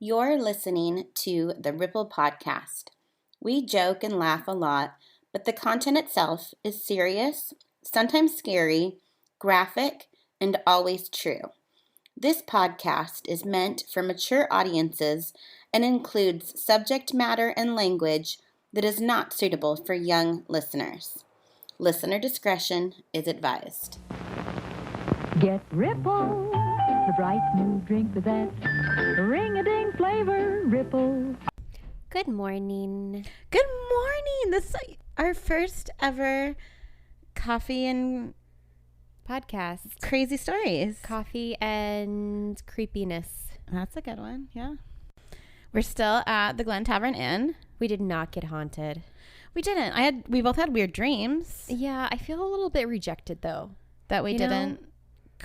You're listening to the Ripple Podcast. We joke and laugh a lot, but the content itself is serious, sometimes scary, graphic, and always true. This podcast is meant for mature audiences and includes subject matter and language that is not suitable for young listeners. Listener discretion is advised. Get Ripple, the bright new drink with that ring-a-ding flavor. Ripple. Good morning. Good morning. This is our first ever coffee and podcast. crazy stories. Coffee and creepiness. That's a good one. Yeah. We're still at the Glen Tavern Inn. We did not get haunted. We didn't. We both had weird dreams Yeah, I feel a little bit rejected though. that we You know? didn't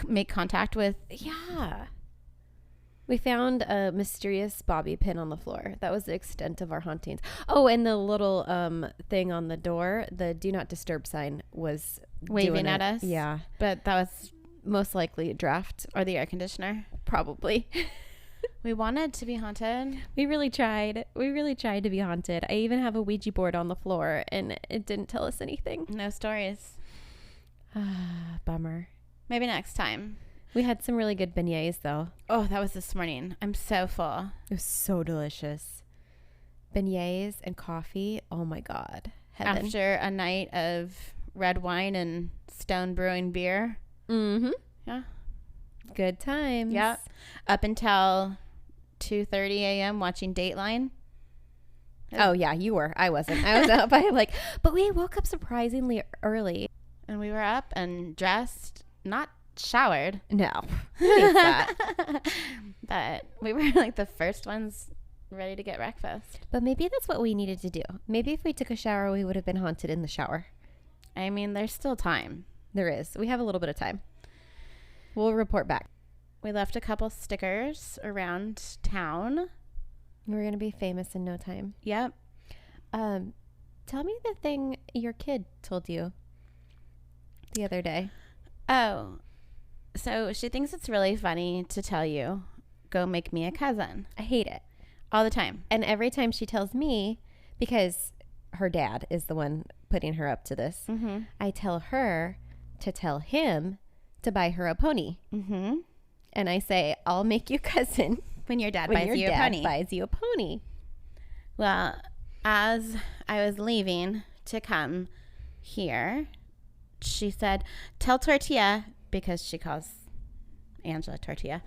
make contact with. Yeah. We found a mysterious bobby pin on the floor. That was the extent of our hauntings. Oh, and the little thing on the door, the do not disturb sign was Waving doing at it. us? Yeah. But that was, Most likely a draft. or the air conditioner. Probably. We wanted to be haunted. We really tried. We really tried to be haunted. I even have a Ouija board on the floor and it didn't tell us anything. No stories. Bummer. Maybe next time. We had some really good beignets though. Oh, that was this morning. I'm so full. It was so delicious. Beignets and coffee. Oh my God. Heaven. After a night of red wine and Stone Brewing beer. Mm-hmm. Yeah. Good times. Yep. Up until 2:30 a.m. watching Dateline. Oh yeah, you were. I wasn't. I was up by but we woke up surprisingly early. And we were up and dressed, not showered. No. Who needs that? But we were like the first ones ready to get breakfast. But maybe that's what we needed to do. Maybe if we took a shower, we would have been haunted in the shower. I mean, there's still time. There is. We have a little bit of time. We'll report back. We left a couple stickers around town. We're going to be famous in no time. Yep. Tell me the thing your kid told you the other day. Oh, so she thinks it's really funny to tell you, go make me a cousin. I hate it. All the time. And every time she tells me, because her dad is the one putting her up to this, Mm-hmm. I tell her to tell him to buy her a pony. Mm-hmm. And I say, I'll make you cousin When your dad when buys your you a dad pony. buys you a pony. Well, as I was leaving to come here, she said, tell Tortilla, because she calls Angela Tortilla,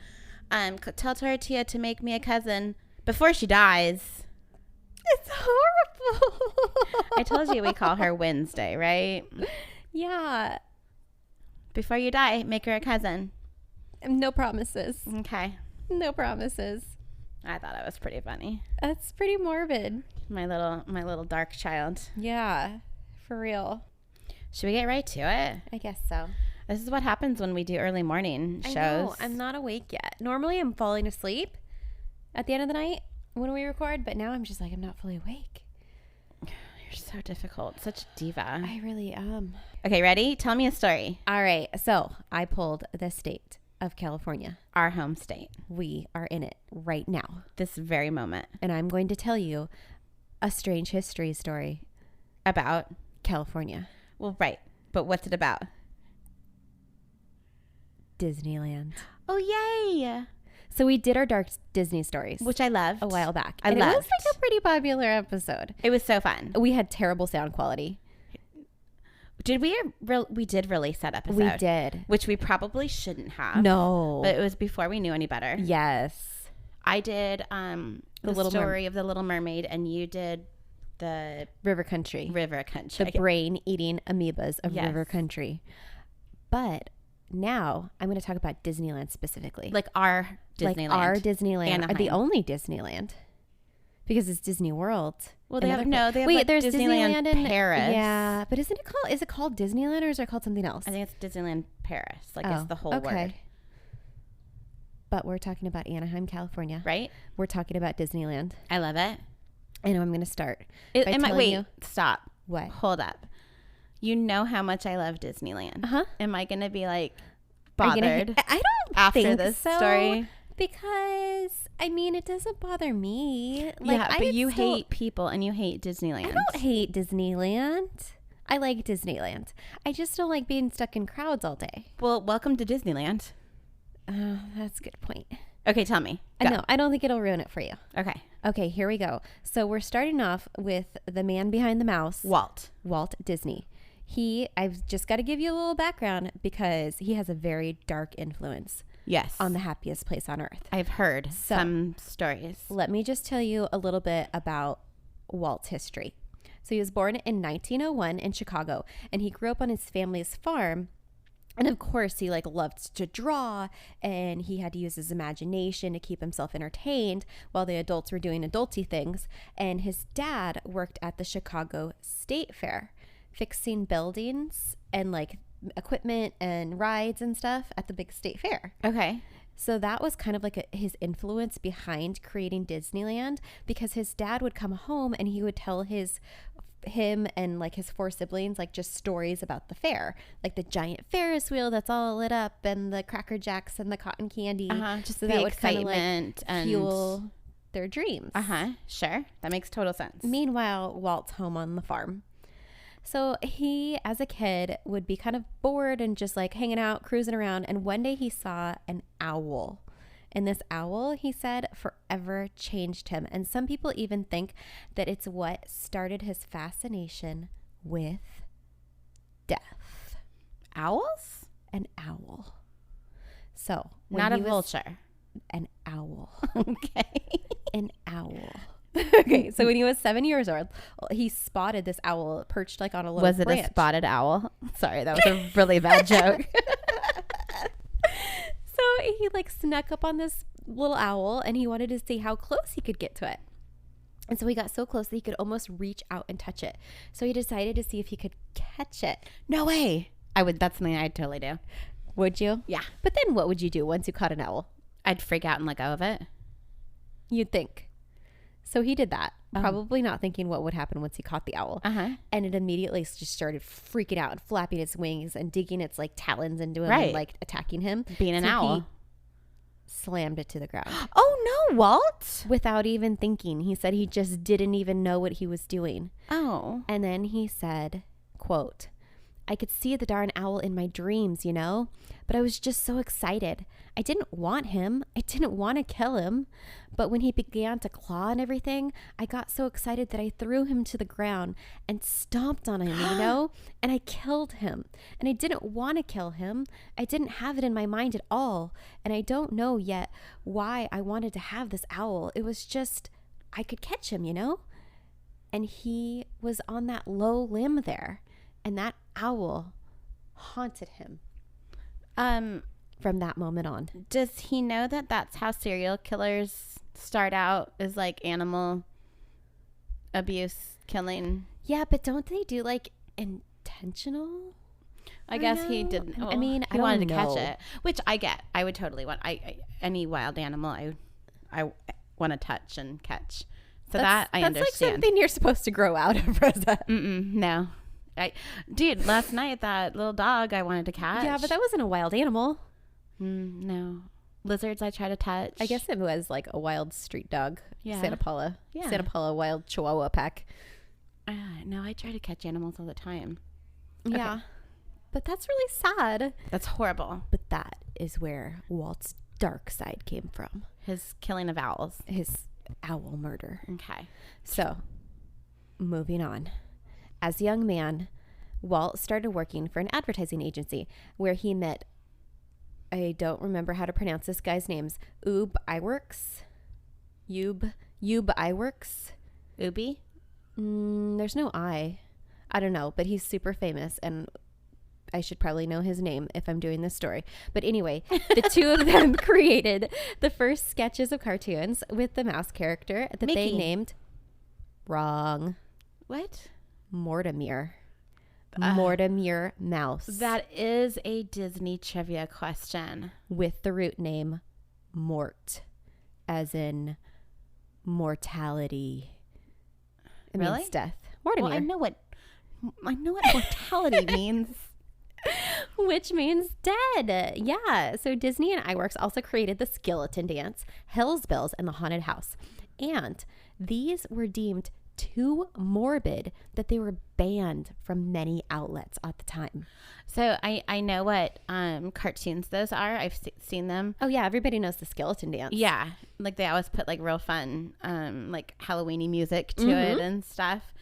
tell Tortilla to make me a cousin before she dies. It's horrible. I told you we call her Wednesday, right? Yeah. Before you die, make her a cousin. No promises. Okay. No promises. I thought it was pretty funny. That's pretty morbid. My little dark child. Yeah. For real. Should we get right to it? I guess so. This is what happens when we do early morning shows. I know. I'm not awake yet. Normally I'm falling asleep at the end of the night when we record, but now I'm just like, I'm not fully awake. You're so difficult. Such a diva. I really am. Okay, ready? Tell me a story. All right. So I pulled the state of California. Our home state. We are in it right now. This very moment. And I'm going to tell you a strange history story About? California. Well, right. But what's it about? Disneyland. Oh, yay. So we did our dark Disney stories Which I loved. a while back. I and loved. it was like a pretty popular episode. It was so fun. We had terrible sound quality. Did we? We did release that episode. We did. Which we probably shouldn't have. No. But it was before we knew any better. Yes. I did the Little story of the Little Mermaid, and you did the River Country. River Country. The brain-eating amoebas of Yes. River Country. But now I'm going to talk about Disneyland specifically. Like our Disneyland. Like our Disneyland. Anaheim. The only Disneyland. Because it's Disney World. Well, they have Wait, like there's Disneyland in Paris. Yeah, but is it called Disneyland or is it called something else? I think it's Disneyland Paris. Like Oh, it's the whole word. But we're talking about Anaheim, California. Right? We're talking about Disneyland. I love it. I know I'm going to start. Wait, stop. What? Hold up. You know how much I love Disneyland. Uh-huh. Am I going to be like Are you gonna bothered I don't after think this so, story? because I mean, it doesn't bother me. But you hate people and you hate Disneyland. I don't hate Disneyland. I like Disneyland. I just don't like being stuck in crowds all day. Well, welcome to Disneyland. That's a good point. Okay, tell me. Go. No, I don't think it'll ruin it for you. Okay, here we go. So we're starting off with the man behind the mouse. Walt Disney. I've just got to give you a little background because he has a very dark influence. Yes. On the happiest place on earth. I've heard some stories. Let me just tell you a little bit about Walt's history. So he was born in 1901 in Chicago, and he grew up on his family's farm. And of course, he loved to draw, and he had to use his imagination to keep himself entertained while the adults were doing adulty things. And his dad worked at the Chicago State Fair, fixing buildings and equipment and rides and stuff at the big state fair. Okay. So that was kind of his influence behind creating Disneyland, because his dad would come home and he would tell him and his 4 siblings just stories about the fair, like the giant Ferris wheel that's all lit up and the Cracker Jacks and the cotton candy. Just so the that would excitement and fuel their dreams. Sure, that makes total sense. Meanwhile, Walt's home on the farm. So he, as a kid, would be kind of bored and just hanging out, cruising around. And one day he saw an owl. And this owl, he said, forever changed him. And some people even think that it's what started his fascination with death. Owls? An owl. So, not a vulture. An owl. Okay. An owl. Okay, so when he was 7 years old, he spotted this owl perched on a low branch. Was it a spotted owl? Sorry, that was a really bad joke. So he snuck up on this little owl, and he wanted to see how close he could get to it. And so he got so close that he could almost reach out and touch it. So he decided to see if he could catch it. No way. That's something I'd totally do. Would you? Yeah. But then what would you do once you caught an owl? I'd freak out and let go of it. You'd think. So he did that, probably not thinking what would happen once he caught the owl. And it immediately just started freaking out and flapping its wings and digging its talons into him and attacking him. Being an owl. He slammed it to the ground. Oh no, Walt! Without even thinking. He said he just didn't even know what he was doing. Oh. And then he said, quote, "I could see the darn owl in my dreams, but I was just so excited. I didn't want him. I didn't want to kill him. But when he began to claw and everything, I got so excited that I threw him to the ground and stomped on him, and I killed him. And I didn't want to kill him. I didn't have it in my mind at all. And I don't know yet why I wanted to have this owl. It was just, I could catch him, And he was on that low limb there. And that owl haunted him from that moment on. Does he know that that's how serial killers start out, is animal abuse, killing? Yeah, but don't they do intentional? I guess he didn't. Well, I mean, he wanted to catch it, which I get. I would totally want. Any wild animal, I want to touch and catch. So I understand. That's something you're supposed to grow out of, Rosa. No. Dude, last night that little dog I wanted to catch. Yeah, but that wasn't a wild animal. No. Lizards I try to touch. I guess it was a wild street dog. Yeah. Santa Paula wild Chihuahua pack. No, I try to catch animals all the time. Yeah. Okay. But that's really sad. That's horrible. But that is where Walt's dark side came from. His killing of owls. His owl murder. Okay. So, moving on. As a young man, Walt started working for an advertising agency where he met, I don't remember how to pronounce this guy's names, Ube Iwerks? Ube Iwerks? Ubi? There's no I. I don't know, but he's super famous, and I should probably know his name if I'm doing this story. But anyway, the two of them created the first sketches of cartoons with the mouse character that Mickey. They named... Wrong. What? Mortimer. Mortimer Mouse. That is a Disney trivia question. With the root name Mort, as in mortality. It really? Means death. Mortimer. Well, I know what mortality means. Which means dead. Yeah. So Disney and iWorks also created the Skeleton Dance, Hell's Bells, and the Haunted House. And these were deemed too morbid that they were banned from many outlets at the time. So I know what cartoons those are. I've seen them. Oh yeah, everybody knows the Skeleton Dance. Yeah, like they always put like real fun like Halloween-y music to it and stuff.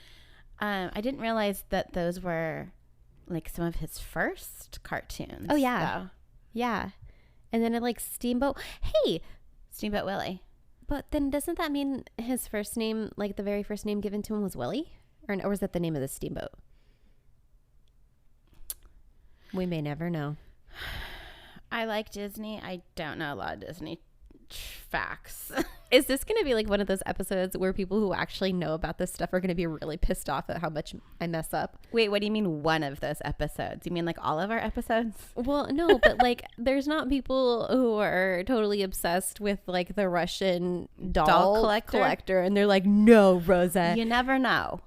I didn't realize that those were like some of his first cartoons. Oh yeah. though. Yeah. And then like Steamboat. Hey, Steamboat Willie. but then doesn't that mean his first name, like the very first name given to him was Willie? Or was that the name of the steamboat? We may never know. I like Disney. I don't know a lot of Disney facts. Is this going to be like one of those episodes where people who actually know about this stuff are going to be really pissed off at how much I mess up? Wait, what do you mean one of those episodes? You mean like all of our episodes? Well, no, but like there's not people who are totally obsessed with like the Russian doll collector and they're like, no, Rosa. You never know.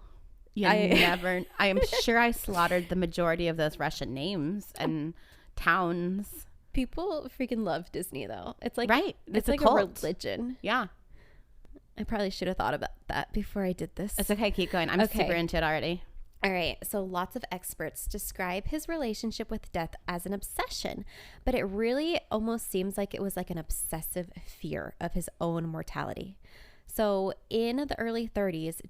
I am sure I slaughtered the majority of those Russian names and towns. People freaking love Disney though. It's like, right. It's a like cult. a religion. Yeah. I probably should have thought about that before I did this. It's okay. Keep going. I'm super into it already. All right. So lots of experts describe his relationship with death as an obsession, but it really almost seems like it was like an obsessive fear of his own mortality. So in the early 30s,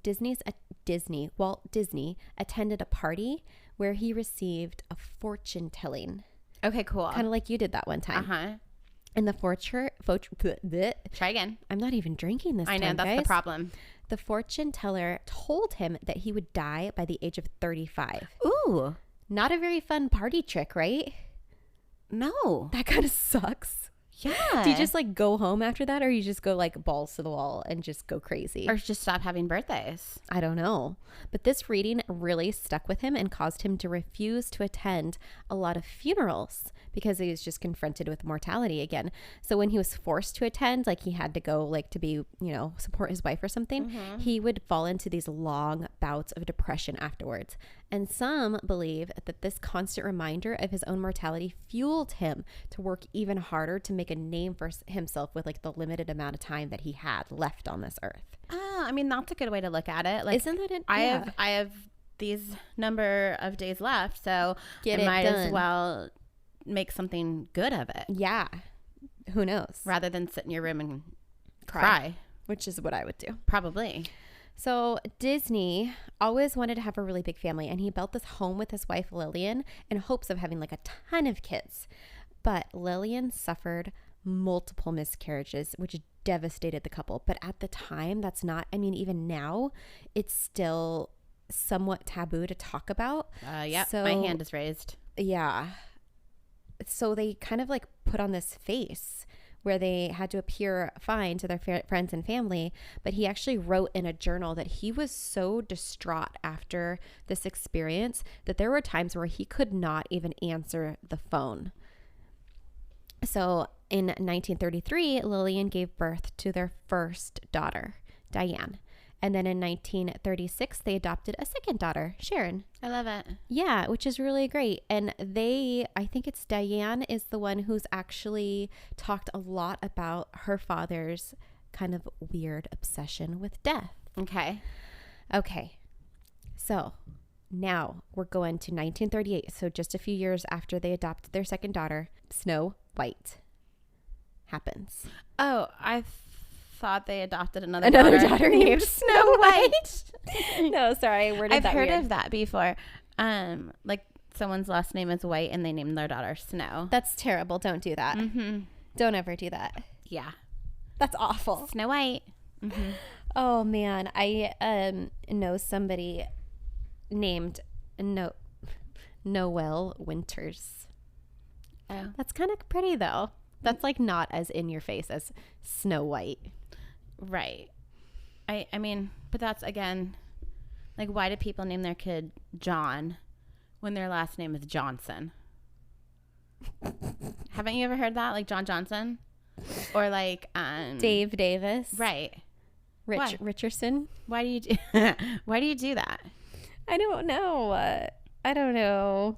Walt Disney attended a party where he received a fortune telling. Okay, cool. Kind of like you did that one time. Uh-huh. And the Try again. I'm not even drinking this I know, time, that's guys. the problem. The fortune teller told him that he would die by the age of 35. Ooh. Not a very fun party trick, right? No. That kind of sucks. Yeah. Do you just like go home after that, or you just go like balls to the wall and just go crazy? Or just stop having birthdays? I don't know. But this reading really stuck with him and caused him to refuse to attend a lot of funerals because he was just confronted with mortality again. So when he was forced to attend, like he had to go like to be, support his wife or something, he would fall into these long bouts of depression afterwards. And some believe that this constant reminder of his own mortality fueled him to work even harder to make a name for himself with like the limited amount of time that he had left on this earth. Oh, I mean, that's a good way to look at it. Like, isn't that it? I have these number of days left, so Get I it might done. as well make something good of it. Yeah. Who knows? Rather than sit in your room and cry. Which is what I would do. Probably. So Disney always wanted to have a really big family, and he built this home with his wife Lillian in hopes of having like a ton of kids. But Lillian suffered multiple miscarriages, which devastated the couple. But at the time, that's not, I mean, even now, it's still somewhat taboo to talk about. Yeah, so, my hand is raised. Yeah. So they kind of like put on this face where they had to appear fine to their friends and family. But he actually wrote in a journal that he was so distraught after this experience that there were times where he could not even answer the phone. So in 1933, Lillian gave birth to their first daughter, Diane. And then in 1936, they adopted a second daughter, Sharon. I love it. Yeah, which is really great. And I think it's Diane is the one who's actually talked a lot about her father's kind of weird obsession with death. Okay. So now we're going to 1938. So just a few years after they adopted their second daughter, Snow White happens. Oh, I thought they adopted another daughter named Snow White. No, sorry, I've heard of that before. Like someone's last name is White and they named their daughter Snow. That's terrible. Don't do that. Mm-hmm. Don't ever do that. Yeah, that's awful. Snow White. Mm-hmm. Oh man, I know somebody named Noel Winters. Oh, that's kind of pretty though. That's like not as in your face as Snow White. Right. I mean, but that's again, like, why do people name their kid John when their last name is Johnson? Haven't you ever heard that? Like John Johnson? Or like Dave Davis. Right. Richardson. Why do you do why do you do that? I don't know. I don't know.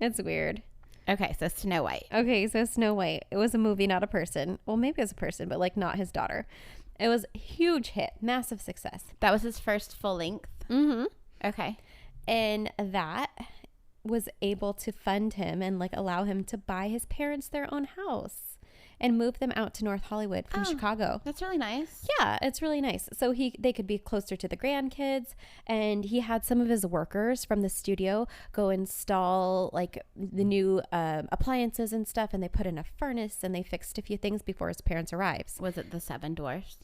It's weird. Okay, so Snow White. Okay, so Snow White. It was a movie, not a person. Well, maybe it was a person, but like not his daughter. It was a huge hit, massive success. That was his first full length. Mm-hmm. Okay. And that was able to fund him and like allow him to buy his parents their own house and move them out to North Hollywood from Chicago. That's really nice. Yeah, it's really nice. So they could be closer to the grandkids, and he had some of his workers from the studio go install like the new appliances and stuff, and they put in a furnace and they fixed a few things before his parents arrives. Was it The Seven Dwarfs?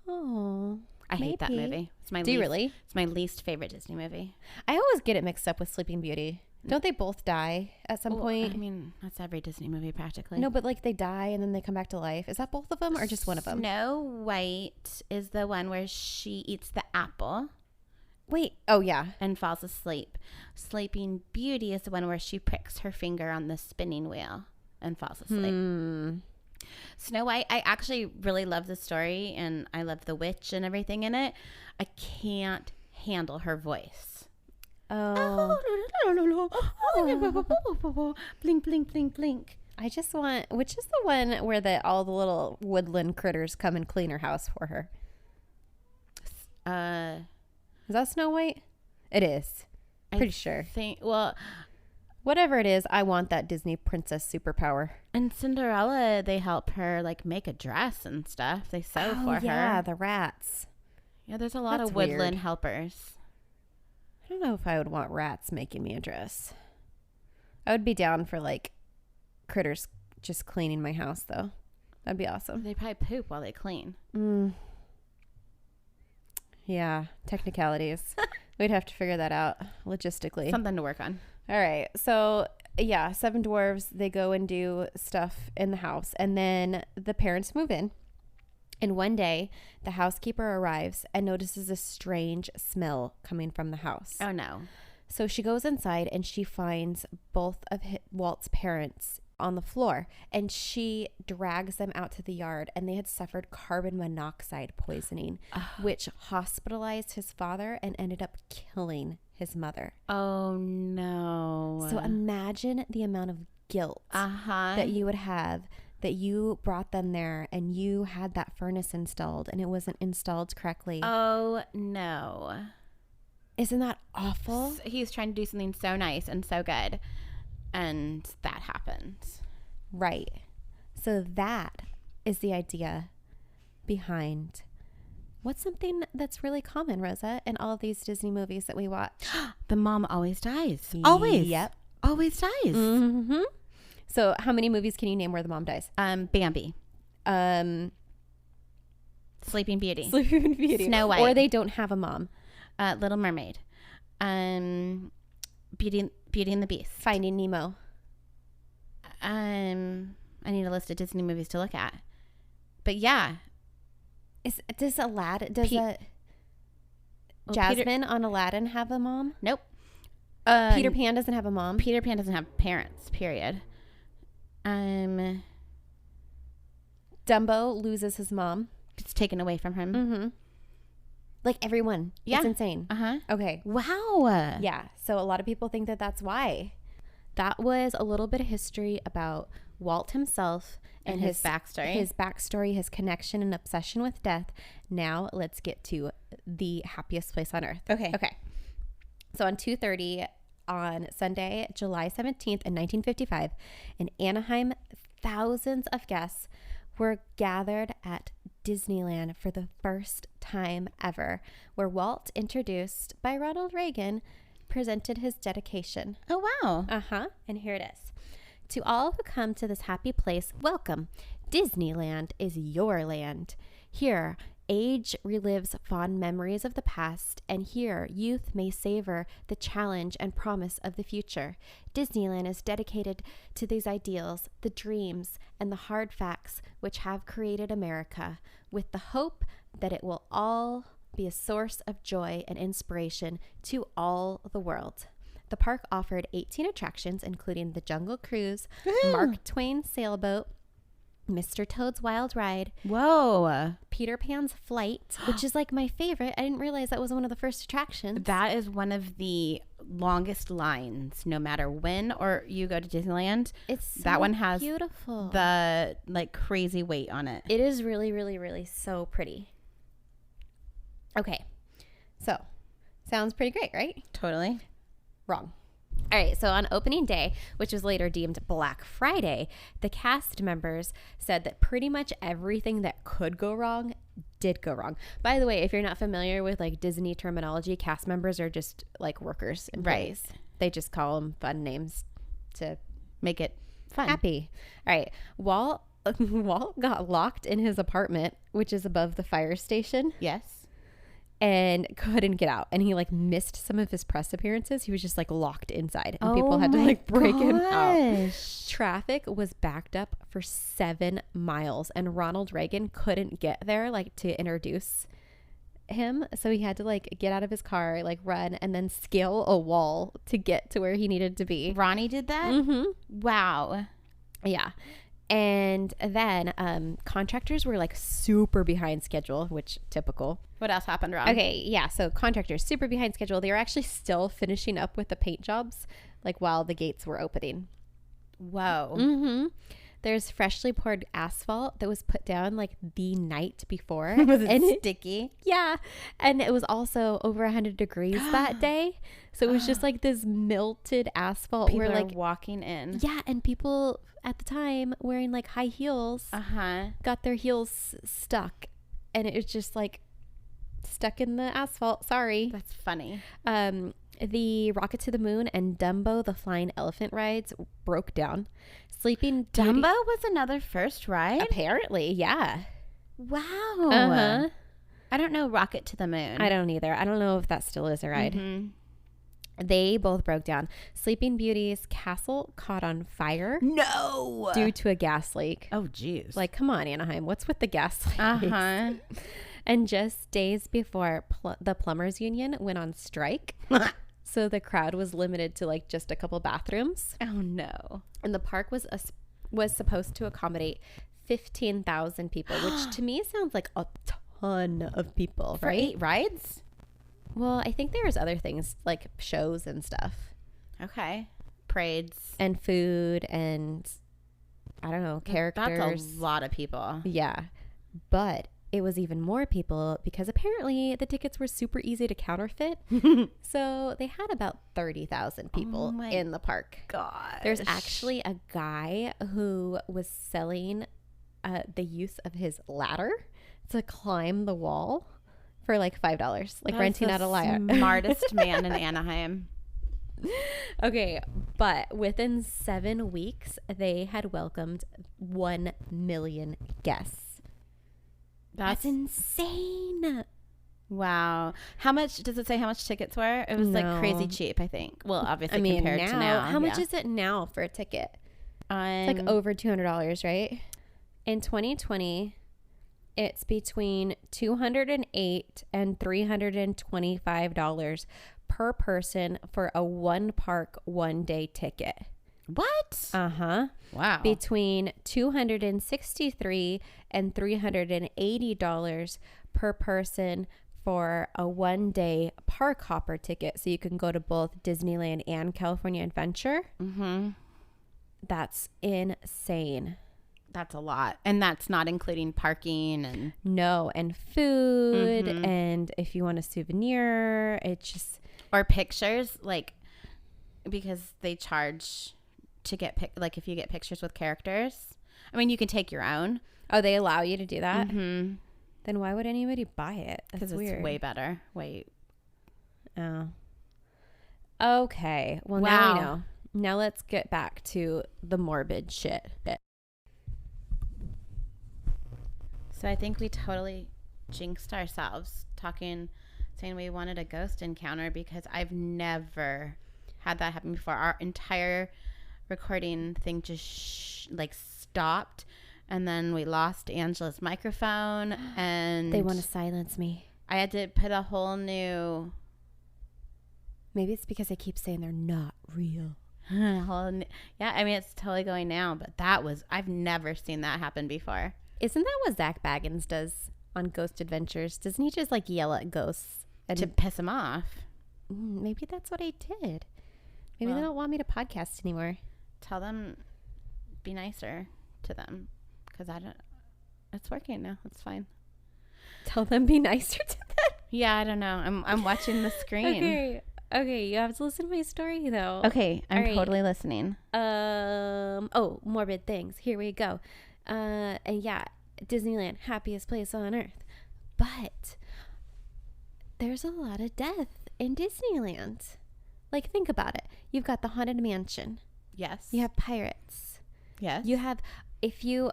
Oh, I hate that maybe. movie. It's my Do you really? It's my least favorite Disney movie. I always get it mixed up with Sleeping Beauty. Don't they both die at some point? I mean, that's every Disney movie practically. No, but like they die and then they come back to life. Is that both of them or just one of them? Snow White is the one where she eats the apple Wait. Oh, yeah. and falls asleep. Sleeping Beauty is the one where she pricks her finger on the spinning wheel and falls asleep. Snow White, I actually really love the story, and I love the witch and everything in it. I can't handle her voice. Oh. Blink, blink, blink, blink. I just want, which is the one where all the little woodland critters come and clean her house for her? Is that Snow White? It is. Pretty sure. Well, Whatever it is, I want that Disney princess superpower. and Cinderella, they help her like make a dress and stuff. They sew for Yeah, her. the rats. Yeah, there's a lot That's of woodland weird. helpers. I don't know if I would want rats making me a dress. I would be down for like critters just cleaning my house, though. That'd be awesome. They probably poop while they clean. Yeah, technicalities. We'd have to figure that out logistically. Something to work on. All right. So, yeah, Seven Dwarves, they go and do stuff in the house. And then the parents move in. And one day, the housekeeper arrives and notices a strange smell coming from the house. Oh, no. So she goes inside and she finds both of Walt's parents on the floor. And she drags them out to the yard. And they had suffered carbon monoxide poisoning, which hospitalized his father and ended up killing his mother. Oh, no. So imagine the amount of guilt that you would have that you brought them there and you had that furnace installed and it wasn't installed correctly. Oh, no. Isn't that awful? He's trying to do something so nice and so good, and that happens. Right. So that is the idea behind what's something that's really common, Rosa, in all of these Disney movies that we watch. The mom always dies. Always. Yep. Always dies. Mm-hmm. So how many movies can you name where the mom dies? Bambi. Sleeping Beauty. Sleeping Beauty. Snow White. Or they don't have a mom. Little Mermaid. Beauty and the Beast. Finding Nemo. I need a list of Disney movies to look at. But yeah. Does Jasmine on Aladdin have a mom? Nope. Peter Pan doesn't have a mom. Peter Pan doesn't have parents, period. Dumbo loses his mom. It's taken away from him. Mm-hmm. Like everyone. Yeah. It's insane. Uh-huh. Okay. Wow. Yeah. So a lot of people think that that's why. That was a little bit of history about Walt himself And his backstory. His backstory, his connection and obsession with death. Now let's get to the happiest place on earth. Okay. So on 2:30 on Sunday, July 17th in 1955, in Anaheim, thousands of guests were gathered at Disneyland for the first time ever, where Walt, introduced by Ronald Reagan, presented his dedication. Oh, wow. And here it is. To all who come to this happy place, welcome. Disneyland is your land. Here, age relives fond memories of the past, and here youth may savor the challenge and promise of the future. Disneyland is dedicated to these ideals, the dreams, and the hard facts which have created America, with the hope that it will all be a source of joy and inspiration to all the world. The park offered 18 attractions, including the Jungle Cruise, Mark Twain sailboat, Mr. Toad's Wild Ride, Whoa. Peter Pan's Flight, which is like my favorite. I didn't realize that was one of the first attractions. That is one of the longest lines no matter when or you go to Disneyland. It's so that one has beautiful. the like crazy weight on it. It is really, really, really so pretty. Okay. So, sounds pretty great, right? Totally. Wrong. All right, so on opening day, which was later deemed Black Friday, the cast members said that pretty much everything that could go wrong did go wrong. By the way, if you're not familiar with like Disney terminology, cast members are just like workers, employees. Right. They just call them fun names to make it fun. Happy. All right, Walt got locked in his apartment, which is above the fire station. Yes. And couldn't get out, and he like missed some of his press appearances. He was just like locked inside, and people had to like break him out. Traffic was backed up for 7 miles, and Ronald Reagan couldn't get there like to introduce him, so he had to like get out of his car, like run, and then scale a wall to get to where he needed to be. Ronnie did that? Mm-hmm. Wow. Yeah. And then contractors were like super behind schedule, which typical. What else happened, Ron? Okay, yeah. So contractors super behind schedule. They were actually still finishing up with the paint jobs, like while the gates were opening. Whoa. Mm-hmm. There's freshly poured asphalt that was put down like the night before. Was it sticky? Yeah. And it was also over 100 degrees that day. So it was just like this melted asphalt. People where, are like walking in. Yeah, and people at the time wearing like high heels got their heels stuck. And it was just like stuck in the asphalt. Sorry. That's funny. The Rocket to the Moon and Dumbo, the flying elephant rides, broke down. Sleeping Beauty, Dumbo was another first ride? Apparently, yeah. Wow. Uh-huh. I don't know Rocket to the Moon. I don't either. I don't know if that still is a ride. Mm-hmm. They both broke down. Sleeping Beauty's castle caught on fire. No! Due to a gas leak. Oh, jeez. Like, come on, Anaheim. What's with the gas leak? Uh-huh. And just days before, the plumbers union went on strike. So the crowd was limited to like just a couple bathrooms. Oh no. And the park was supposed to accommodate 15,000 people, which to me sounds like a ton of people. For right? 8 rides? Well, I think there was other things like shows and stuff. Okay. Parades. And food and I don't know, characters. That's a lot of people. Yeah. But it was even more people because apparently the tickets were super easy to counterfeit. So they had about 30,000 people in the park. God. There's actually a guy who was selling the use of his ladder to climb the wall for like $5, like renting out a ladder. Smartest man in Anaheim. Okay, but within 7 weeks, they had welcomed 1 million guests. That's insane. Wow. How much does it say how much tickets were? It was like crazy cheap, I think. Well, obviously compared to now. How much is it now for a ticket? It's like over $200, right? In 2020, it's between $208 and $325 per person for a one park, 1 day ticket. What? Uh-huh. Wow. Between $263 and $380 per person for a 1 day park hopper ticket. So you can go to both Disneyland and California Adventure. Mm-hmm. That's insane. That's a lot. And that's not including parking and... No, and food. Mm-hmm. And if you want a souvenir, it's just... Or pictures, like, because they charge... to get like if you get pictures with characters. I mean, you can take your own. Oh, they allow you to do that? Mm-hmm. Then why would anybody buy it? Because it's way better. Oh. Okay. Well, now we know. Now let's get back to the morbid shit. So I think we totally jinxed ourselves saying we wanted a ghost encounter because I've never had that happen before. Our entire recording thing just like stopped, and then we lost Angela's microphone, and they want to silence me. I had to put a whole new... Maybe it's because I keep saying they're not real. Yeah, I mean, it's totally going now, but I've never seen that happen before. Isn't that what Zach Baggins does on Ghost Adventures? Doesn't he just like yell at ghosts to piss him off? maybe that's what I did. Maybe they don't want me to podcast anymore. Tell them, be nicer to them, because it's working now. It's fine. Tell them be nicer to them. Yeah, I don't know. I'm watching the screen. Okay, you have to listen to my story though. Okay, I'm All right. totally listening. Morbid things. Here we go. And yeah, Disneyland, happiest place on earth. But there's a lot of death in Disneyland. Like, think about it. You've got the Haunted Mansion. Yes. You have pirates. Yes. You have, if you're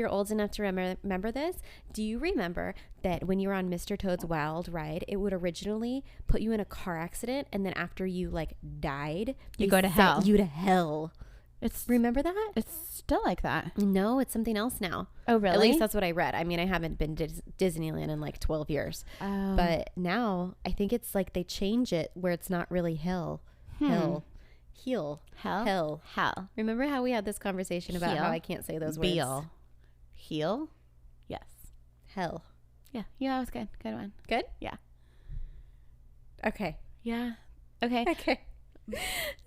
old enough to remember this, do you remember that when you were on Mr. Toad's Wild Ride, it would originally put you in a car accident, and then after you like died, You go to hell. You to hell. Remember that? It's still like that. No, it's something else now. Oh, really? At least that's what I read. I mean, I haven't been to Disneyland in like 12 years. Oh. But now I think it's like they change it where it's not really hell. Hell. Remember how we had this conversation about how I can't say those words? Heel? Yes. Hell. Yeah. Yeah, that was good. Good one. Good? Yeah. Okay. Yeah. Okay. Okay.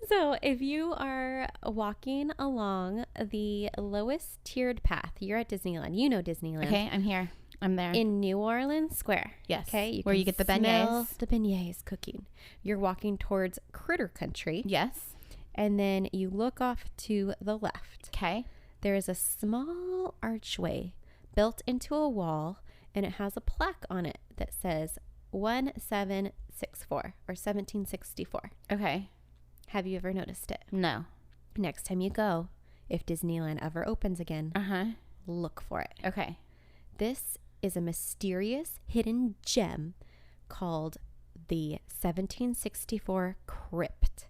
So if you are walking along the lowest tiered path, you're at Disneyland. You know Disneyland. Okay, I'm here. I'm there. In New Orleans Square. Yes. Okay. Where you get the beignets. The beignets cooking. You're walking towards Critter Country. Yes. And then you look off to the left. Okay. There is a small archway built into a wall, and it has a plaque on it that says 1764 or 1764. Okay. Have you ever noticed it? No. Next time you go, if Disneyland ever opens again, look for it. Okay. This is a mysterious hidden gem called the 1764 Crypt.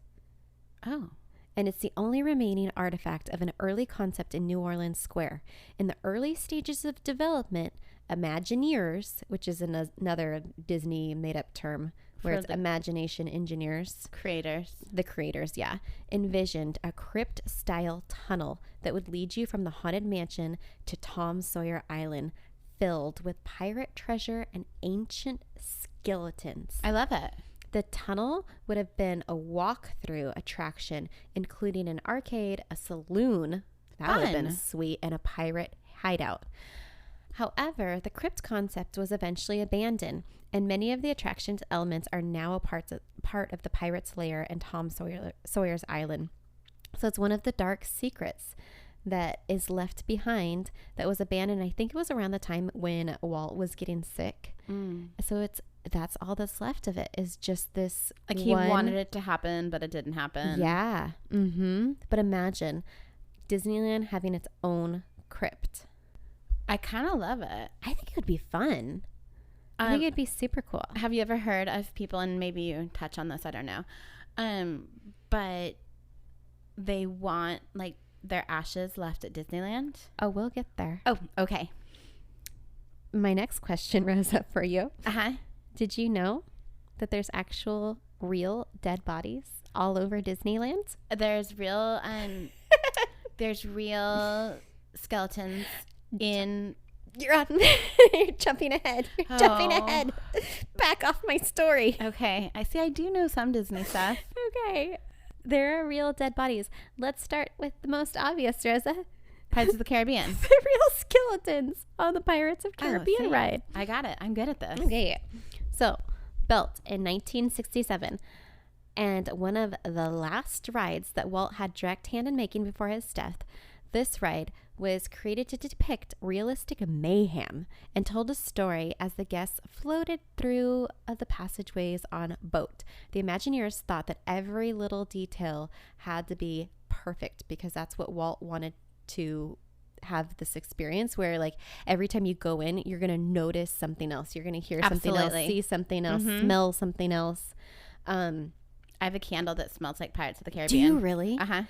Oh. And it's the only remaining artifact of an early concept in New Orleans Square. In the early stages of development, Imagineers, which is another Disney made-up term, where it's imagination engineers. The creators, yeah. Envisioned a crypt-style tunnel that would lead you from the Haunted Mansion to Tom Sawyer Island, filled with pirate treasure and ancient skeletons. I love it. The tunnel would have been a walk-through attraction, including an arcade, a saloon, that would have been sweet, and a pirate hideout. However, the crypt concept was eventually abandoned, and many of the attraction's elements are now a part of the Pirate's Lair and Tom Sawyer's Island. So it's one of the dark secrets that is left behind that was abandoned. I think it was around the time when Walt was getting sick. So that's all that's left of it is just this. Like he wanted it to happen, but it didn't happen. Yeah. But imagine Disneyland having its own crypt. I kind of love it. I think it would be fun. I think it'd be super cool. Have you ever heard of people, and maybe you touch on this, I don't know, but they want like their ashes left at Disneyland? Oh, we'll get there. Oh, okay. My next question rose up for you. Uh-huh. Did you know that there's actual real dead bodies all over Disneyland? There's real skeletons in... You're jumping ahead. You're jumping ahead. Back off my story. Okay. I do know some Disney stuff. Okay. There are real dead bodies. Let's start with the most obvious, Rosa. Pirates of the Caribbean. The real skeletons on the Pirates of Caribbean ride. I got it. I'm good at this. Okay. So, built in 1967, and one of the last rides that Walt had direct hand in making before his death, this ride was created to depict realistic mayhem and told a story as the guests floated through the passageways on boat. The Imagineers thought that every little detail had to be perfect because that's what Walt wanted to have this experience where like every time you go in, you're going to notice something else. You're going to hear something else, see something else, smell something else. I have a candle that smells like Pirates of the Caribbean. Do you really? Uh-huh.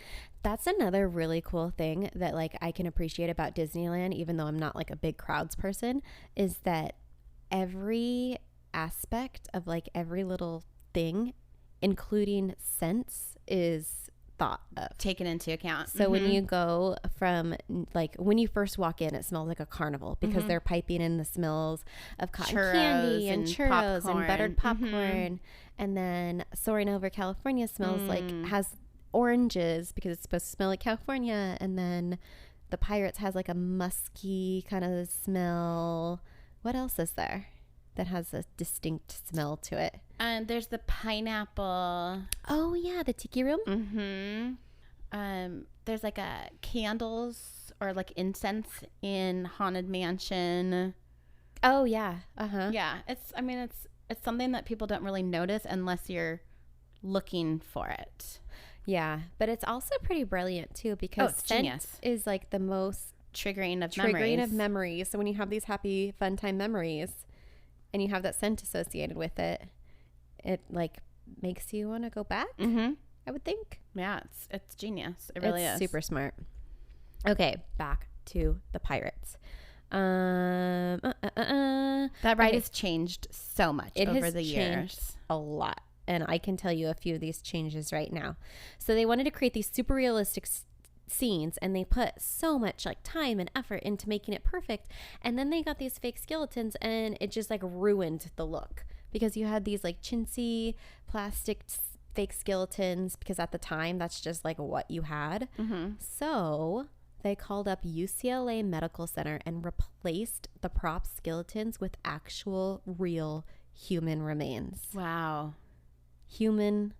That's another really cool thing that like I can appreciate about Disneyland, even though I'm not like a big crowds person, is that every aspect of like every little thing, including scents, is thought of. Taken into account. So when you go from like when you first walk in, it smells like a carnival because they're piping in the smells of cotton candy and churros and buttered popcorn. And then Soaring Over California smells like, has oranges because it's supposed to smell like California. And then the Pirates has like a musky kind of smell. What else is there that has a distinct smell to it? There's the pineapple. Oh yeah, the tiki room. There's like a candles or like incense in Haunted Mansion. Oh yeah. Yeah, it's something that people don't really notice unless you're looking for it. Yeah, but it's also pretty brilliant too because scent genius. is like the most Triggering of memories. So when you have these happy, fun time memories and you have that scent associated with it, it like makes you want to go back, I would think. Yeah, it's genius. It really is. Super smart. Okay, back to the Pirates. That ride has changed so much over the years. A lot. And I can tell you a few of these changes right now. So they wanted to create these super realistic scenes, and they put so much like time and effort into making it perfect. And then they got these fake skeletons, and it just like ruined the look because you had these like chintzy plastic fake skeletons because at the time that's just like what you had. So they called up UCLA Medical Center and replaced the prop skeletons with actual real human remains. Wow. Human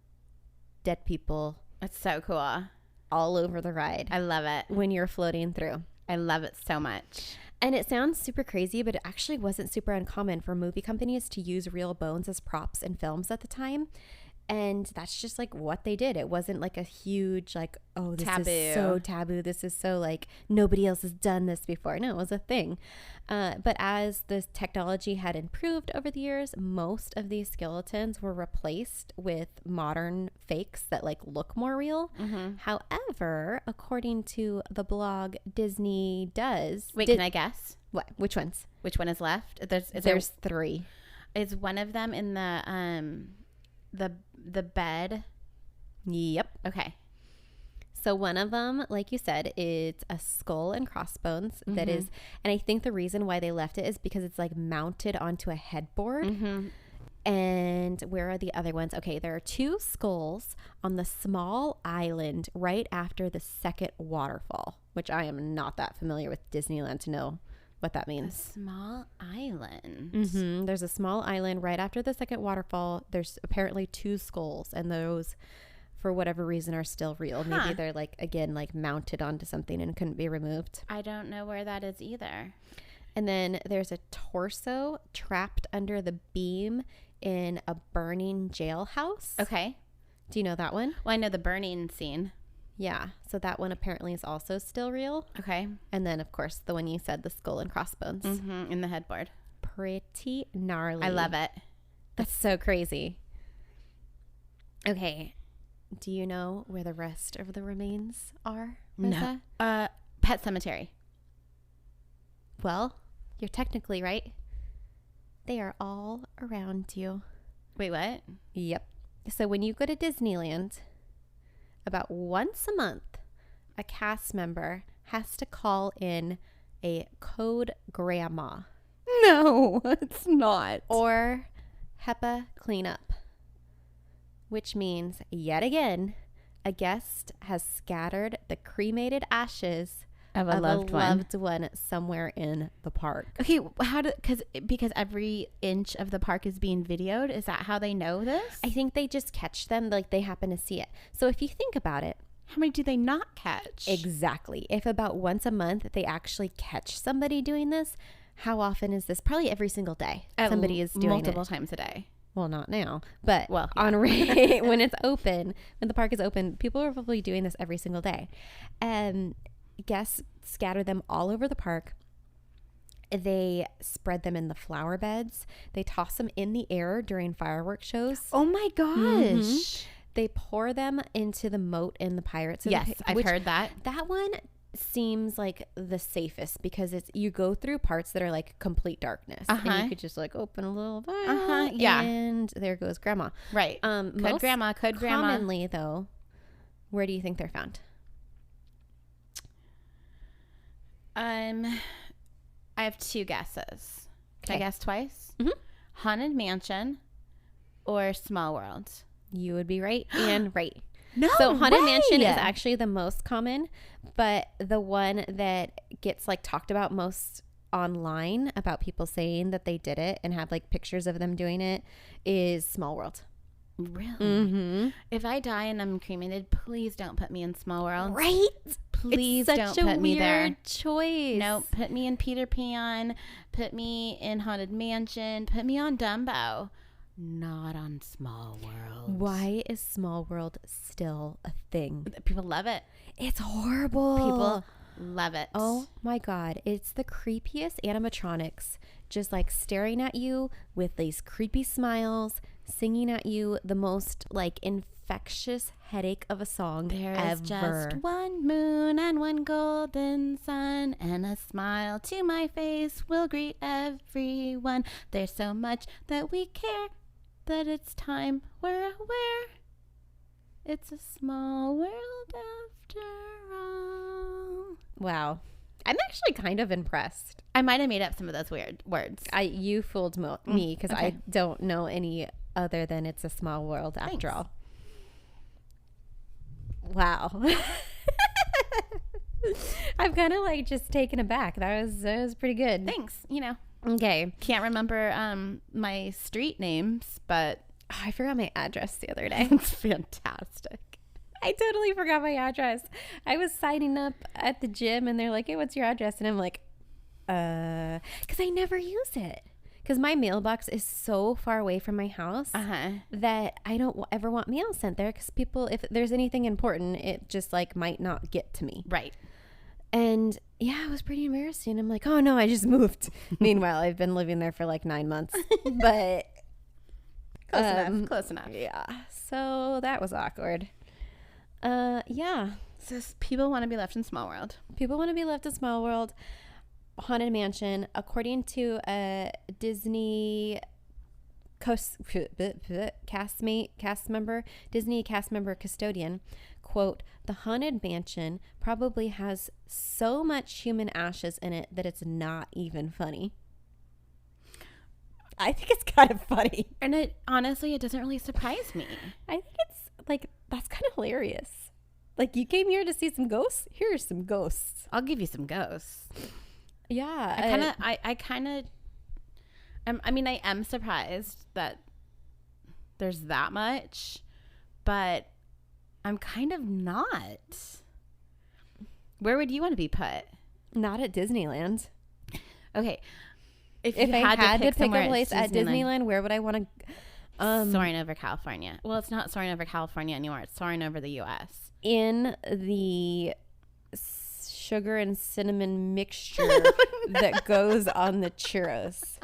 dead people. That's so cool. All over the ride. I love it. When you're floating through. I love it so much. And it sounds super crazy, but it actually wasn't super uncommon for movie companies to use real bones as props in films at the time. And that's just like what they did. It wasn't like a huge like, oh, this is so taboo. This is so like nobody else has done this before. No, it was a thing. But as this technology had improved over the years, most of these skeletons were replaced with modern fakes that like look more real. However, according to the blog Disney Does. Wait, can I guess? What? Which ones? Which one is left? There's 3. Is one of them in the bed? Yep. Okay. So one of them, like you said, it's a skull and crossbones that is, and I think the reason why they left it is because it's like mounted onto a headboard. And where are the other ones? Okay, there are 2 skulls on the small island right after the second waterfall, which I am not that familiar with Disneyland to know what that means. A small island. There's a small island right after the second waterfall. There's apparently 2 skulls, and those, for whatever reason, are still real. Maybe they're like, again, like mounted onto something and couldn't be removed. I don't know where that is either. And then there's a torso trapped under the beam in a burning jailhouse. Okay. Do you know that one? Well, I know the burning scene. Yeah. So that one apparently is also still real. Okay. And then, of course, the one you said, the skull and crossbones. In the headboard. Pretty gnarly. I love it. That's so crazy. Okay. Do you know where the rest of the remains are, Marissa? No. Pet Cemetery. Well, you're technically right. They are all around you. Wait, what? Yep. So when you go to Disneyland, about once a month, a cast member has to call in a code grandma. No, it's not. Or HEPA cleanup, which means, yet again, a guest has scattered the cremated ashes of a loved one somewhere in the park. Okay, because every inch of the park is being videoed? Is that how they know this? I think they just catch them, like they happen to see it. So if you think about it, how many do they not catch? Exactly. If about once a month they actually catch somebody doing this, how often is this? Probably every single day. Somebody is doing multiple times a day. Well, not now, but yeah. when it's open, when the park is open, people are probably doing this every single day. Guests scatter them all over the park. They spread them in the flower beds. They toss them in the air during fireworks shows. Oh my gosh. They pour them into the moat in the Pirates. Yes, I've heard that. That one seems like the safest because you go through parts that are like complete darkness. And you could just like open a little vial and there goes grandma. Right. Code grandma. Commonly though, where do you think they're found? I have 2 guesses. Can I guess twice? Mm-hmm. Haunted Mansion or Small World? You would be right and right. No So Haunted way! Mansion is actually the most common, but the one that gets like talked about most online about people saying that they did it and have like pictures of them doing it is Small World. Really? Mm-hmm. If I die and I'm cremated, please don't put me in Small World. Right? Please it's don't such put a me there. weird choice. No, put me in Peter Pan. Put me in Haunted Mansion. Put me on Dumbo. Not on Small World. Why is Small World still a thing? People love it. It's horrible. People love it. Oh my God. It's the creepiest animatronics just like staring at you with these creepy smiles, singing at you the most like infectious headache of a song There ever. is just one moon and one golden sun, and a smile to my face will greet everyone. There's so much that we care that it's time we're aware. It's a small world after all. Wow. I'm actually kind of impressed. I might have made up some of those weird words. You fooled me because okay. I don't know any other than it's a small world after Thanks. all. Wow. I'm kind of like just taken aback. That was pretty good. Thanks. You know, Okay. can't remember my street names, but Oh, I forgot my address the other day. it's fantastic. I totally forgot my address. I was signing up at the gym and they're like, hey, what's your address? And I'm like, because I never use it. Because my mailbox is so far away from my house that I don't ever want mail sent there because people, if there's anything important, it just like might not get to me. Right. And yeah, it was pretty embarrassing. I'm like, oh no, I just moved. Meanwhile, I've been living there for like 9 months. But Close enough. Close enough. yeah, so that was awkward. Yeah. So people want to be left in Small World. People want to be left in Small World. Haunted Mansion, according to a Disney cast member custodian, quote, the Haunted Mansion probably has so much human ashes in it that it's not even funny. I think it's kind of funny. And it honestly, it doesn't really surprise me. I think it's like, that's kind of hilarious. Like, you came here to see some ghosts? Here's some ghosts. I'll give you some ghosts. Yeah. I mean, I am surprised that there's that much, but I'm kind of not. Where would you want to be put? Not at Disneyland. Okay. If I had to pick a somewhere place at Disneyland, where would I want to? Soaring over California. Well, it's not soaring over California anymore. It's soaring over the U.S. In the sugar and cinnamon mixture that goes on the churros.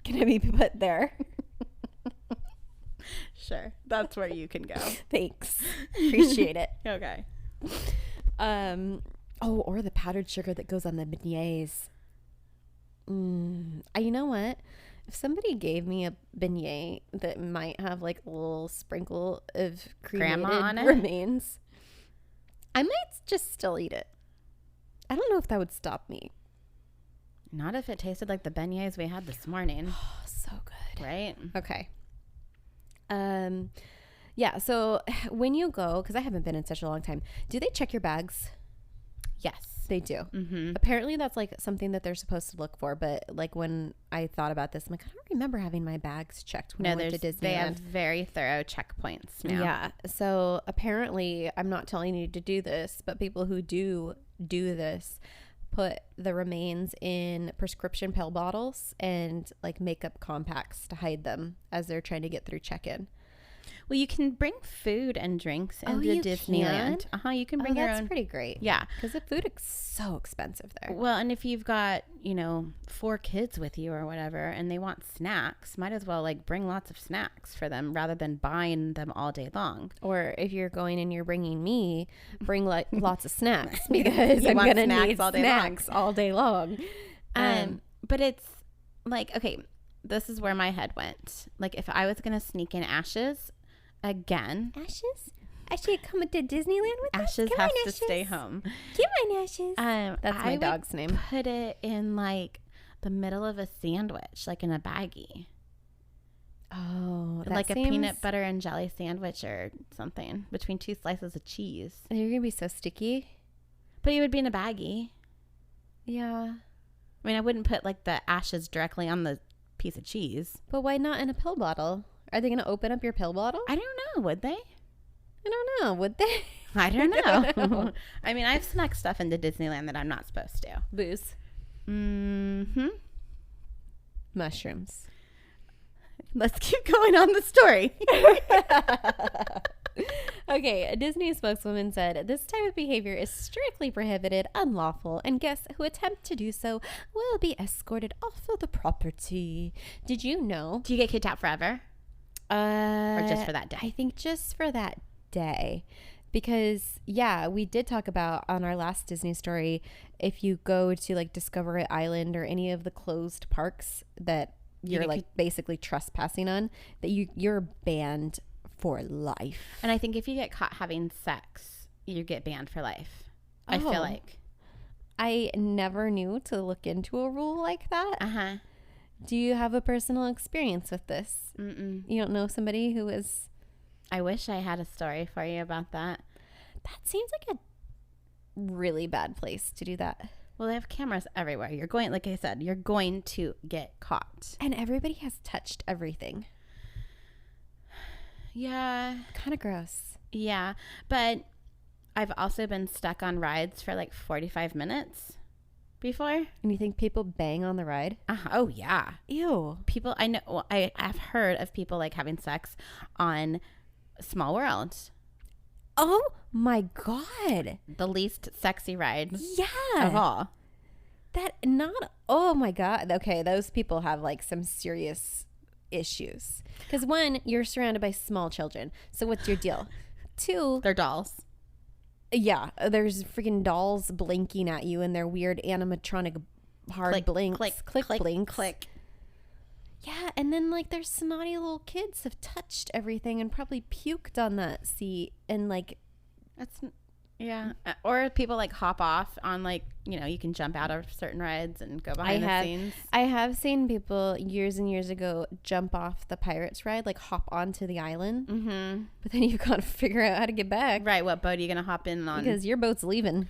Can I be put there? Sure. That's where you can go. Thanks. Appreciate it. Okay. Or the powdered sugar that goes on the beignets. You know what? If somebody gave me a beignet that might have like a little sprinkle of cremated Grandma on it? remains, I might just still eat it. I don't know if that would stop me. Not if it tasted like the beignets we had this morning. Oh, so good. Right? Okay. Yeah, so when you go, because I haven't been in such a long time, do they check your bags? Yes. They do. Mm-hmm. Apparently that's like something that they're supposed to look for, but like when I thought about this, I'm like, I don't remember having my bags checked when I went to Disneyland. They have very thorough checkpoints now. Yeah. So apparently, I'm not telling you to do this, but people who do this put the remains in prescription pill bottles and like makeup compacts to hide them as they're trying to get through check-in. Well, you can bring food and drinks into you Disneyland. You can bring your that's own. pretty great. Yeah. Because the food is so expensive there. Well, and if you've got, 4 kids with you or whatever, and they want snacks, might as well like bring lots of snacks for them rather than buying them all day long. Or if you're going and you're bringing me, bring like lots of snacks because You I'm want going to snacks need all day snacks all day long. But it's like, okay, this is where my head went. Like if I was going to sneak in Ashes again. Ashes? Ashes coming to Disneyland with us? Ashes Come has on, to Ashes. stay home. Come on, Ashes. That's my I dog's would name. Put it in like the middle of a sandwich, like in a baggie. Oh, that like a seems... peanut butter and jelly sandwich or something between 2 slices of cheese. You're going to be so sticky. But it would be in a baggie. Yeah. I mean, I wouldn't put like the ashes directly on the piece of cheese. But why not in a pill bottle? Are they going to open up your pill bottle? I don't know. Would they? I don't know. Would they? I don't know. I don't know. I mean, I've snuck stuff into Disneyland that I'm not supposed to. Booze. Mm-hmm. Mushrooms. Let's keep going on the story. Okay, a Disney spokeswoman said, this type of behavior is strictly prohibited, unlawful, and guests who attempt to do so will be escorted off of the property. Did you know? Do you get kicked out forever? Or just for that day? I think just for that day. Because, yeah, we did talk about on our last Disney story, if you go to like Discovery Island or any of the closed parks that you're like basically trespassing on, that you're banned for life. And I think if you get caught having sex, you get banned for life. I feel like. I never knew to look into a rule like that. Uh-huh. Do you have a personal experience with this? Mm-mm. You don't know somebody who is... I wish I had a story for you about that. That seems like a really bad place to do that. Well, they have cameras everywhere. You're going, like I said, you're going to get caught. And everybody has touched everything. Yeah. Kind of gross. Yeah. But I've also been stuck on rides for like 45 minutes before. And you think people bang on the ride? Oh, yeah. Ew. People, I know, well, I have heard of people like having sex on Small World. Oh my God. The least sexy ride Yeah. of all. Oh my God. Okay, those people have like some serious issues. Because one, you're surrounded by small children. So what's your deal? Two, They're dolls. yeah, there's freaking dolls blinking at you and their weird animatronic hard Click, blinks. click, Blinks. click. Yeah, and then like their snotty little kids have touched everything and probably puked on that seat and like... That's, yeah. Or people like hop off on like, you know, you can jump out of certain rides and go behind the scenes. I have seen people years and years ago jump off the Pirates ride, like hop onto the island. Mm-hmm. But then you've got to figure out how to get back. Right. What boat are you going to hop in on? Because your boat's leaving.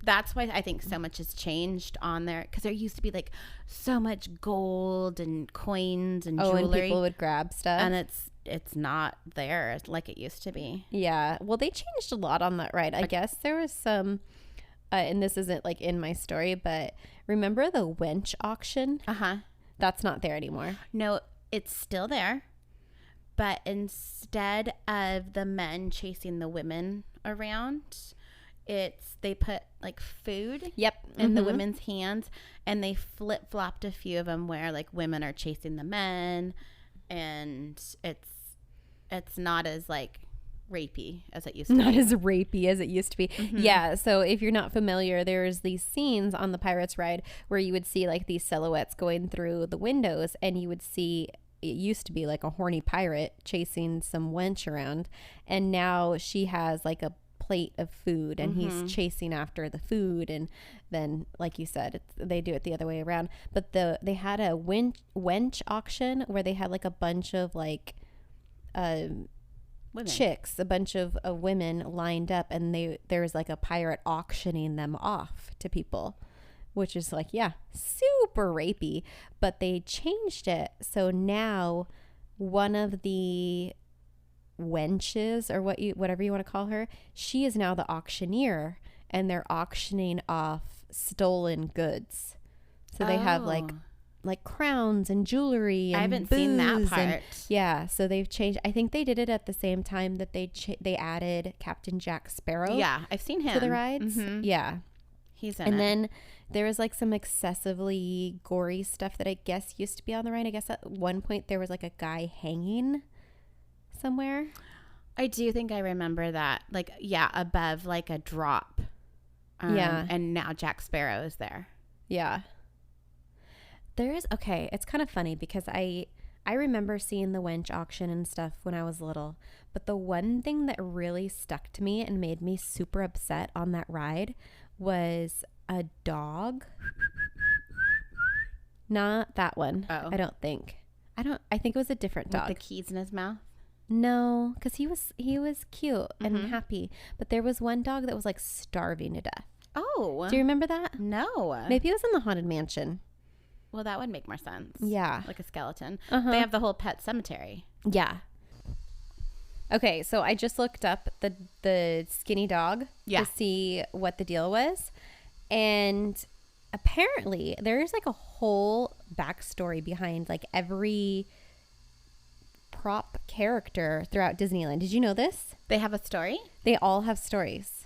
That's why I think so much has changed on there. Because there used to be like so much gold and coins and jewelry. And people would grab stuff. And it's not there like it used to be. Yeah. Well, they changed a lot on that ride. I guess there was some, and this isn't like in my story, but remember the wench auction? Uh-huh. That's not there anymore. No, it's still there. But instead of the men chasing the women around, they put like food in the women's hands, and they flip-flopped a few of them where like women are chasing the men, and it's not as like rapey as it used to be. Not as rapey as it used to be. Mm-hmm. Yeah, so if you're not familiar, there's these scenes on the Pirates ride where you would see like these silhouettes going through the windows, and you would see, it used to be like a horny pirate chasing some wench around, and now she has like a plate of food and he's chasing after the food, and then like you said, they do it the other way around. But they had a wench auction where they had like a bunch of like chicks, a bunch of women lined up, and there was like a pirate auctioning them off to people, which is like, yeah, super rapey. But they changed it, so now one of the wenches, or whatever you want to call her, she is now the auctioneer, and they're auctioning off stolen goods. So they have like crowns and jewelry and I haven't seen that part. Yeah, so they've changed. I think they did it at the same time that they added Captain Jack Sparrow. Yeah, I've seen him to the rides. Mm-hmm. Yeah, he's in and it. then there was like some excessively gory stuff that I guess used to be on the ride. I guess at one point there was like a guy hanging somewhere. I do think I remember that, like, yeah, above like a drop. Yeah, and now Jack Sparrow is there. Yeah. Okay, it's kind of funny because I remember seeing the wench auction and stuff when I was little, but the one thing that really stuck to me and made me super upset on that ride was a dog. Not that one. Oh. I don't think. I think it was a different dog. With the keys in his mouth? No, because he was cute and happy. But there was one dog that was like starving to death. Oh. Do you remember that? No. Maybe it was in the Haunted Mansion. Well, that would make more sense. Yeah. Like a skeleton. Uh-huh. They have the whole pet cemetery. Yeah. Okay, so I just looked up the skinny dog to see what the deal was. And apparently there's like a whole backstory behind like every prop character throughout Disneyland. Did you know this? They have a story? They all have stories.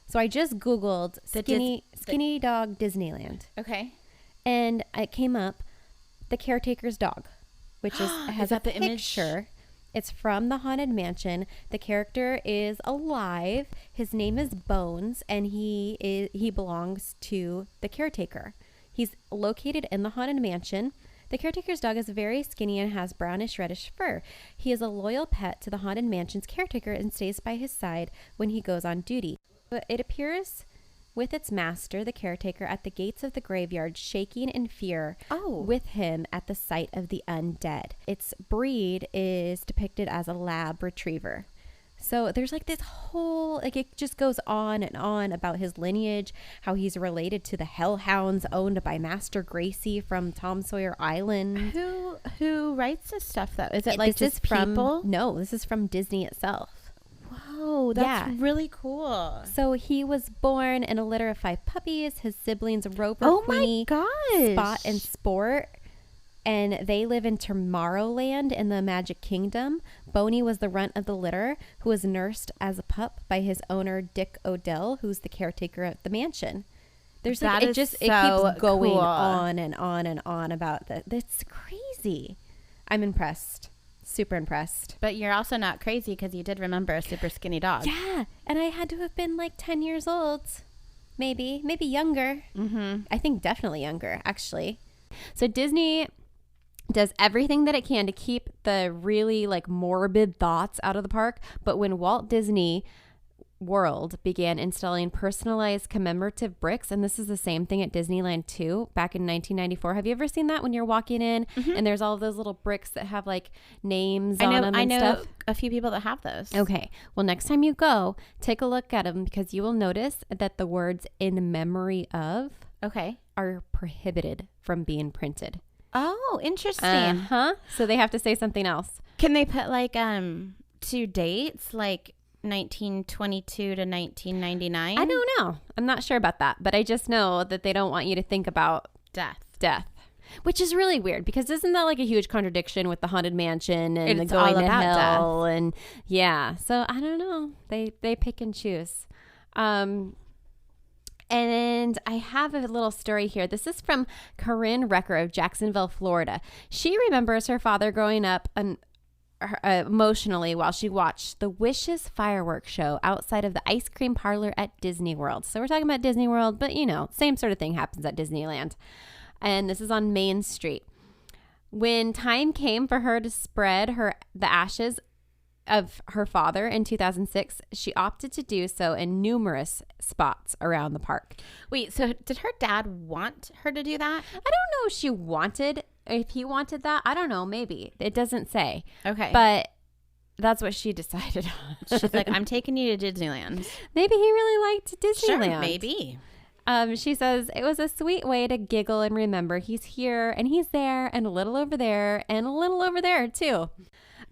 So I just Googled skinny dog Disneyland. Okay. And it came up the caretaker's dog, which has that a the image? picture. It's from the Haunted Mansion. The character is alive. His name is Bones, and he belongs to the caretaker. He's located in the Haunted Mansion. The caretaker's dog is very skinny and has brownish reddish fur. He is a loyal pet to the Haunted Mansion's caretaker and stays by his side when he goes on duty. It appears with its master, the caretaker, at the gates of the graveyard, shaking in fear with him at the sight of the undead. Its breed is depicted as a lab retriever. So there's like this whole, like it just goes on and on about his lineage, how he's related to the hellhounds owned by Master Gracie from Tom Sawyer Island. Who writes this stuff though? Is it like just people? No, this is from Disney itself. Whoa, that's really cool. So he was born in a litter of 5 puppies. His siblings Roper, Queenie, Spot, and Sport. And they live in Tomorrowland in the Magic Kingdom. Boney was the runt of the litter, who was nursed as a pup by his owner, Dick Odell, who's the caretaker at the mansion. There's like, it keeps going on and on and on about that. That's crazy. I'm impressed. Super impressed. But you're also not crazy because you did remember a super skinny dog. Yeah. And I had to have been like 10 years old. Maybe younger. I think definitely younger, actually. So Disney does everything that it can to keep the really like morbid thoughts out of the park. But when Walt Disney World began installing personalized commemorative bricks, and this is the same thing at Disneyland too, back in 1994. Have you ever seen that when you're walking in and there's all of those little bricks that have like names on them and stuff? I know a few people that have those. Okay. Well, next time you go, take a look at them because you will notice that the words "in memory of" are prohibited from being printed. Oh, interesting. So they have to say something else. Can they put like two dates, like 1922 to 1999? I don't know. I'm not sure about that, but I just know that they don't want you to think about death, which is really weird because isn't that like a huge contradiction with the Haunted Mansion and the going to hell death. And yeah. So I don't know. They pick and choose. And I have a little story here. This is from Corinne Recker of Jacksonville, Florida. She remembers her father growing up emotionally while she watched the Wishes fireworks show outside of the ice cream parlor at Disney World. So we're talking about Disney World, but you know, same sort of thing happens at Disneyland. And this is on Main Street. When time came for her to spread the ashes of her father in 2006, she opted to do so in numerous spots around the park. Wait, so did her dad want her to do that? I don't know if he wanted that. I don't know, maybe. It doesn't say. Okay. But that's what she decided on. She's like, I'm taking you to Disneyland. Maybe he really liked Disneyland. Sure, maybe. She says, it was a sweet way to giggle and remember he's here and he's there and a little over there and a little over there too.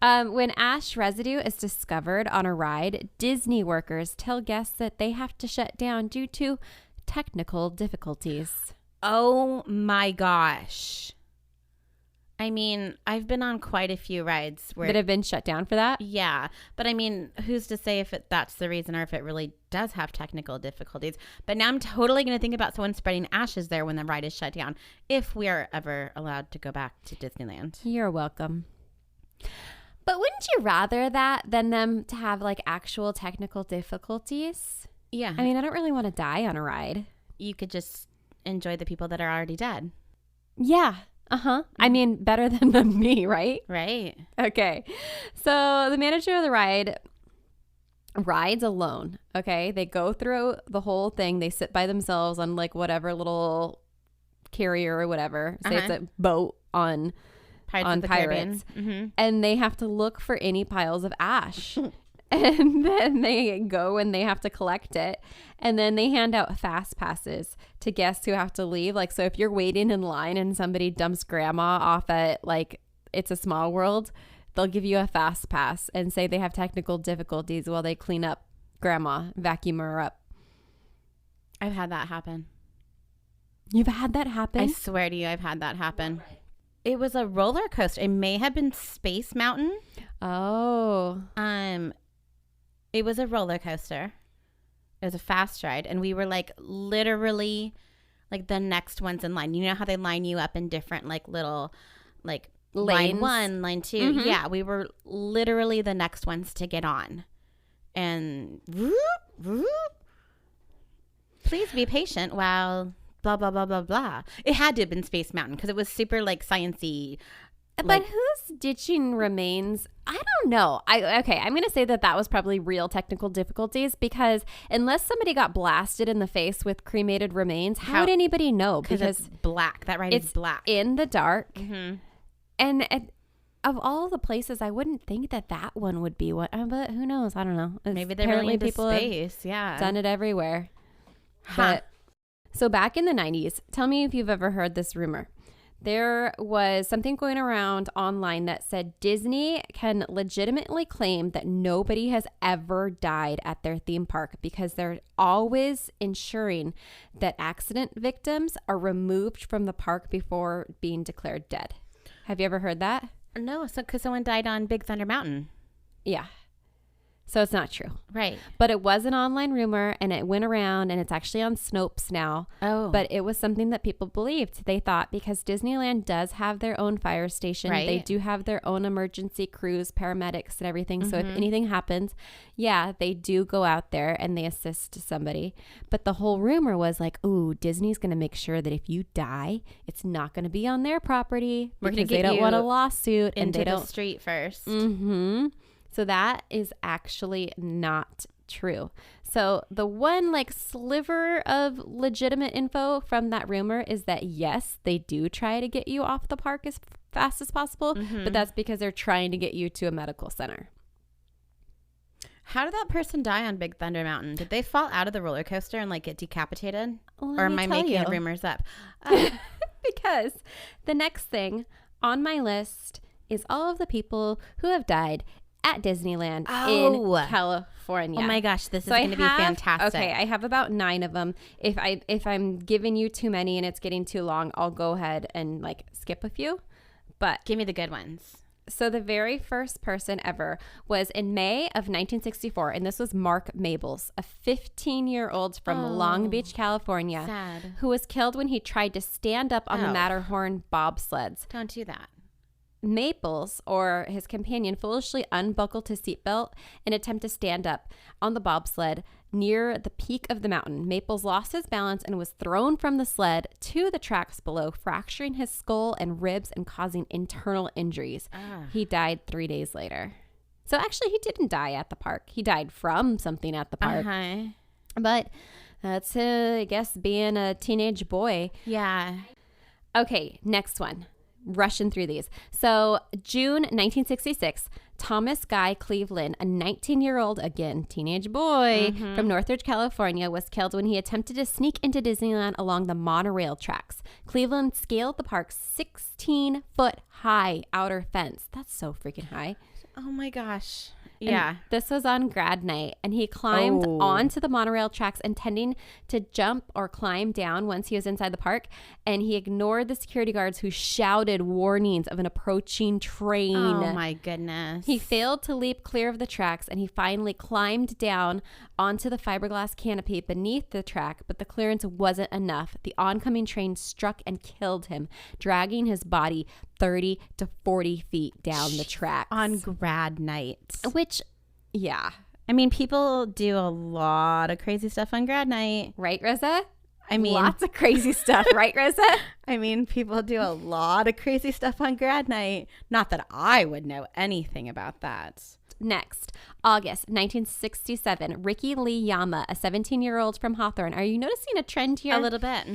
When ash residue is discovered on a ride, Disney workers tell guests that they have to shut down due to technical difficulties. Oh my gosh. I mean, I've been on quite a few rides that have been shut down for that. Yeah. But I mean, who's to say if that's the reason or if it really does have technical difficulties. But now I'm totally going to think about someone spreading ashes there when the ride is shut down, if we are ever allowed to go back to Disneyland. You're welcome. But wouldn't you rather that than them to have like actual technical difficulties? Yeah. I mean, I don't really want to die on a ride. You could just enjoy the people that are already dead. Yeah. I mean, better than me, right? Right. Okay. So the manager of the ride rides alone. Okay. They go through the whole thing. They sit by themselves on like whatever little carrier or whatever. Say it's a boat on on Pirates. And they have to look for any piles of ash. And then they go and they have to collect it. And then they hand out fast passes to guests who have to leave. Like, so if you're waiting in line and somebody dumps grandma off at, like, It's a Small World, they'll give you a fast pass and say they have technical difficulties while they clean up grandma, vacuum her up. I've had that happen. You've had that happen? I swear to you, I've had that happen. It was a roller coaster. It may have been Space Mountain. Oh. It was a roller coaster. It was a fast ride. And we were like literally like the next ones in line. You know how they line you up in different like little like lanes. Line 1, line 2. Mm-hmm. Yeah, we were literally the next ones to get on. And whoop, whoop. Please be patient while blah, blah, blah, blah, blah. It had to have been Space Mountain because it was super like sciencey. But who's ditching remains? I don't know. I'm going to say that was probably real technical difficulties because unless somebody got blasted in the face with cremated remains, how would anybody know? Because it's black. That ride is black. In the dark. Mm-hmm. And of all the places, I wouldn't think that one would be one. But who knows? I don't know. Maybe they're really into space. Yeah. Done it everywhere. But, so back in the 90s, tell me if you've ever heard this rumor. There was something going around online that said Disney can legitimately claim that nobody has ever died at their theme park because they're always ensuring that accident victims are removed from the park before being declared dead. Have you ever heard that? No, because someone died on Big Thunder Mountain. Yeah. So it's not true. Right. But it was an online rumor and it went around and it's actually on Snopes now. Oh. But it was something that people believed. They thought because Disneyland does have their own fire station. Right. They do have their own emergency crews, paramedics and everything. Mm-hmm. So if anything happens, yeah, they do go out there and they assist somebody. But the whole rumor was like, ooh, Disney's going to make sure that if you die, it's not going to be on their property because they don't want a lawsuit. And they don't the street first. Mm-hmm. So that is actually not true. So the one like sliver of legitimate info from that rumor is that yes, they do try to get you off the park as fast as possible, but that's because they're trying to get you to a medical center. How did that person die on Big Thunder Mountain? Did they fall out of the roller coaster and like get decapitated? Or am I making rumors up? Because the next thing on my list is all of the people who have died at Disneyland in California. Oh my gosh, this is going to be fantastic. Okay, I have about 9 of them. If I'm giving you too many and it's getting too long, I'll go ahead and like skip a few. But give me the good ones. So the very first person ever was in May of 1964, and this was Mark Maples, a 15-year-old from Long Beach, California, sad, who was killed when he tried to stand up on the Matterhorn bobsleds. Don't do that. Maples, or his companion, foolishly unbuckled his seatbelt in an attempt to stand up on the bobsled near the peak of the mountain. Maples lost his balance and was thrown from the sled to the tracks below, fracturing his skull and ribs and causing internal injuries. He died 3 days later. So actually, he didn't die at the park. He died from something at the park. But that's, I guess, being a teenage boy. Yeah. Okay, next one. Rushing through these. So June 1966, Thomas Guy Cleveland, a 19-year-old, again, teenage boy from Northridge, California, was killed when he attempted to sneak into Disneyland along the monorail tracks. Cleveland scaled the park's 16-foot high outer fence. That's so freaking high. Oh my gosh. Yeah. And this was on grad night, and he climbed onto the monorail tracks intending to jump or climb down once he was inside the park, and he ignored the security guards who shouted warnings of an approaching train. Oh my goodness. He failed to leap clear of the tracks, and he finally climbed down onto the fiberglass canopy beneath the track, but the clearance wasn't enough. The oncoming train struck and killed him, dragging his body 30 to 40 feet down the tracks. On grad night. Which, yeah. I mean, people do a lot of crazy stuff on grad night. Right, Rosa? I mean, lots of crazy stuff, right, Rosa? I mean, people do a lot of crazy stuff on grad night. Not that I would know anything about that. Next, August 1967, Ricky Lee Yama, a 17-year-old from Hawthorne. Are you noticing a trend here? A little bit.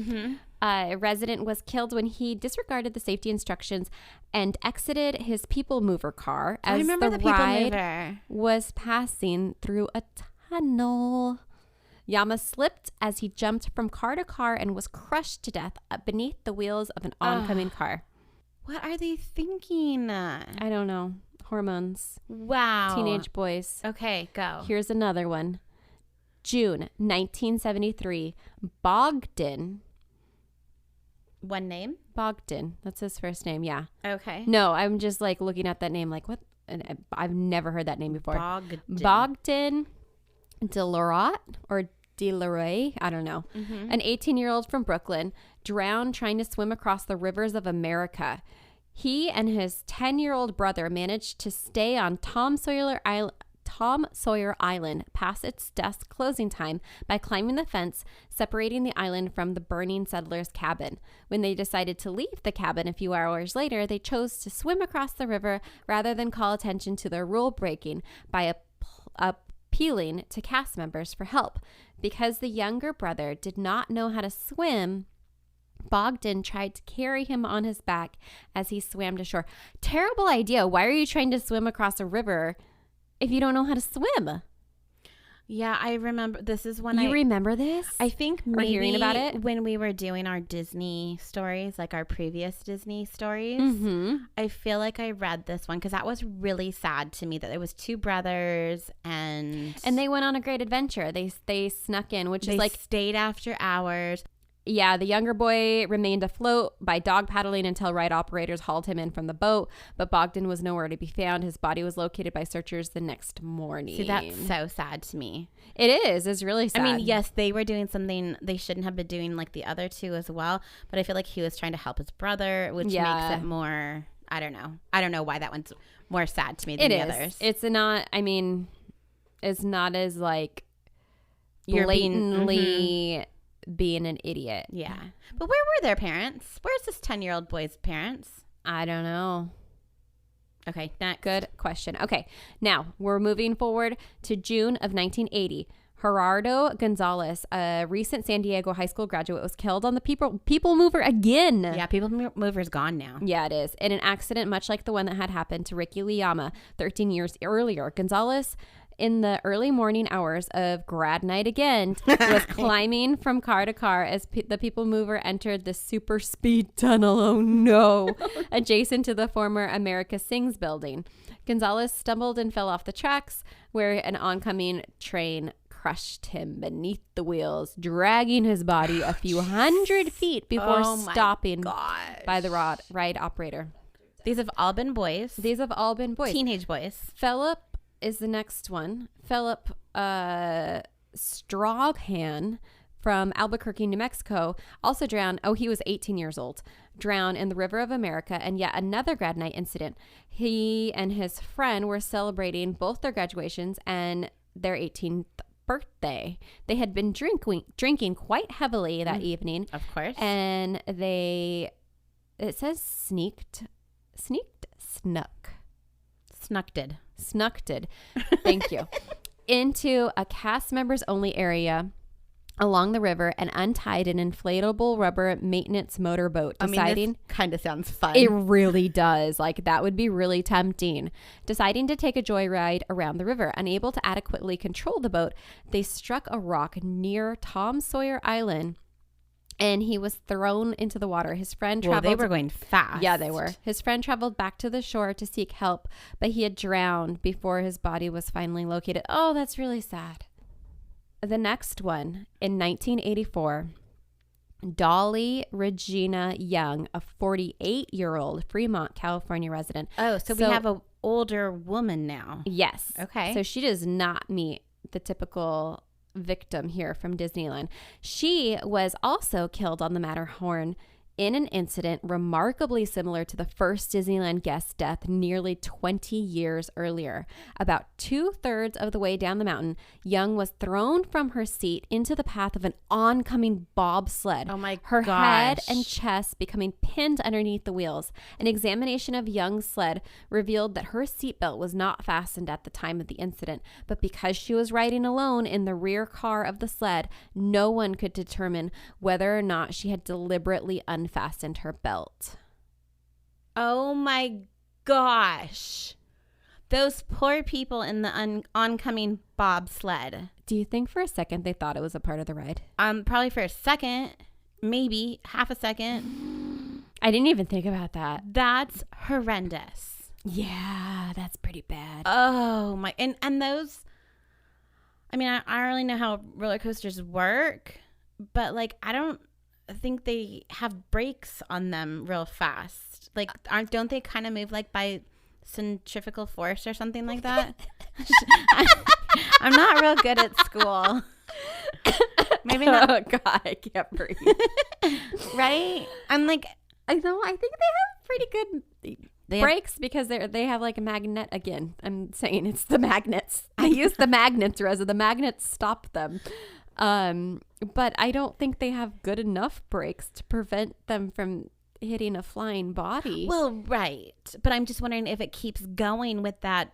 A resident was killed when he disregarded the safety instructions and exited his people mover car as the ride was passing through a tunnel. Yama slipped as he jumped from car to car and was crushed to death beneath the wheels of an oncoming car. What are they thinking? I don't know. Hormones. Wow. Teenage boys. Okay, go. Here's another one. June 1973. Bogdan. One name? Bogdan. That's his first name, yeah. Okay. No, I'm just like looking at that name like, what? And I've never heard that name before. Bogdan Delarot or Delaroy, I don't know. Mm-hmm. An 18-year-old from Brooklyn drowned trying to swim across the rivers of America. He and his 10-year-old brother managed to stay on Tom Sawyer Island past its dusk closing time by climbing the fence separating the island from the burning settlers' cabin. When they decided to leave the cabin a few hours later, they chose to swim across the river rather than call attention to their rule breaking by appealing to cast members for help. Because the younger brother did not know how to swim, Bogdan tried to carry him on his back as he swam to shore. Terrible idea. Why are you trying to swim across a river if you don't know how to swim? Yeah, I remember. This is when you remember this? I think maybe hearing about it when we were doing our Disney stories, like our previous Disney stories. Mm-hmm. I feel like I read this one because that was really sad to me that it was two brothers and they went on a great adventure. They snuck in, which is like stayed after hours. Yeah, the younger boy remained afloat by dog paddling until ride operators hauled him in from the boat, but Bogdan was nowhere to be found. His body was located by searchers the next morning. See, that's so sad to me. It is. It's really sad. I mean, yes, they were doing something they shouldn't have been doing like the other two as well, but I feel like he was trying to help his brother, which makes it more, I don't know. I don't know why that one's more sad to me than the others. It's not, I mean, it's not as like blatantly being an idiot. Yeah. But where were their parents? Where's this 10-year-old boy's parents? I don't know. Okay, next. Good question. Okay, now we're moving forward to June of 1980. Gerardo Gonzalez, a recent San Diego high school graduate, was killed on the people mover again. Yeah, people mover's gone now. Yeah, it is. In an accident much like the one that had happened to Ricky Liyama 13 years earlier. Gonzalez, in the early morning hours of grad night again, was climbing from car to car as the people mover entered the super speed tunnel. Oh no. Adjacent to the former America Sings building. Gonzalez stumbled and fell off the tracks where an oncoming train crushed him beneath the wheels, dragging his body a few hundred feet before stopping by the ride operator. These have all been boys. Teenage boys. Philip is the next one. Philip Stroghan from Albuquerque, New Mexico, also drowned. Oh, he was 18 years old. Drowned in the River of America, and yet another grad night incident. He and his friend were celebrating both their graduations and their 18th birthday. They had been drinking quite heavily that evening. Of course. And it says snucked. Thank you. Into a cast members only area along the river and untied an inflatable rubber maintenance motorboat. This kind of sounds fun. It really does. Like, that would be really tempting. Deciding to take a joyride around the river. Unable to adequately control the boat, they struck a rock near Tom Sawyer Island, and he was thrown into the water. His friend traveled. Well, they were going fast. Yeah, they were. His friend traveled back to the shore to seek help, but he had drowned before his body was finally located. Oh, that's really sad. The next one, in 1984, Dolly Regina Young, a 48-year-old Fremont, California resident. Oh, so we have an older woman now. Yes. Okay. So she does not meet the typical victim here from Disneyland. She was also killed on the Matterhorn in an incident remarkably similar to the first Disneyland guest's death nearly 20 years earlier. About 2/3 of the way down the mountain, Young was thrown from her seat into the path of an oncoming bobsled. Oh my Her gosh. head and chest becoming pinned underneath the wheels. An examination of Young's sled revealed that her seatbelt was not fastened at the time of the incident, but because she was riding alone in the rear car of the sled, no one could determine whether or not she had deliberately unfastened her belt. Oh my gosh. Those poor people in the oncoming bobsled. Do you think for a second they thought it was a part of the ride? Probably for a second, maybe half a second. I didn't even think about that. That's horrendous. Yeah, that's pretty bad. Oh my, and those, I mean, I don't really know how roller coasters work, but like, I don't think they have brakes on them real fast. Like, don't they kind of move like by centrifugal force or something like that? I'm not real good at school. Maybe not. Oh God, I can't breathe. Right? I'm like, I know. I think they have pretty good brakes because they have like a magnet. Again, I'm saying it's the magnets. I use the magnets, Reza. The magnets stop them. But I don't think they have good enough brakes to prevent them from hitting a flying body. well, right. But I'm just wondering if it keeps going with that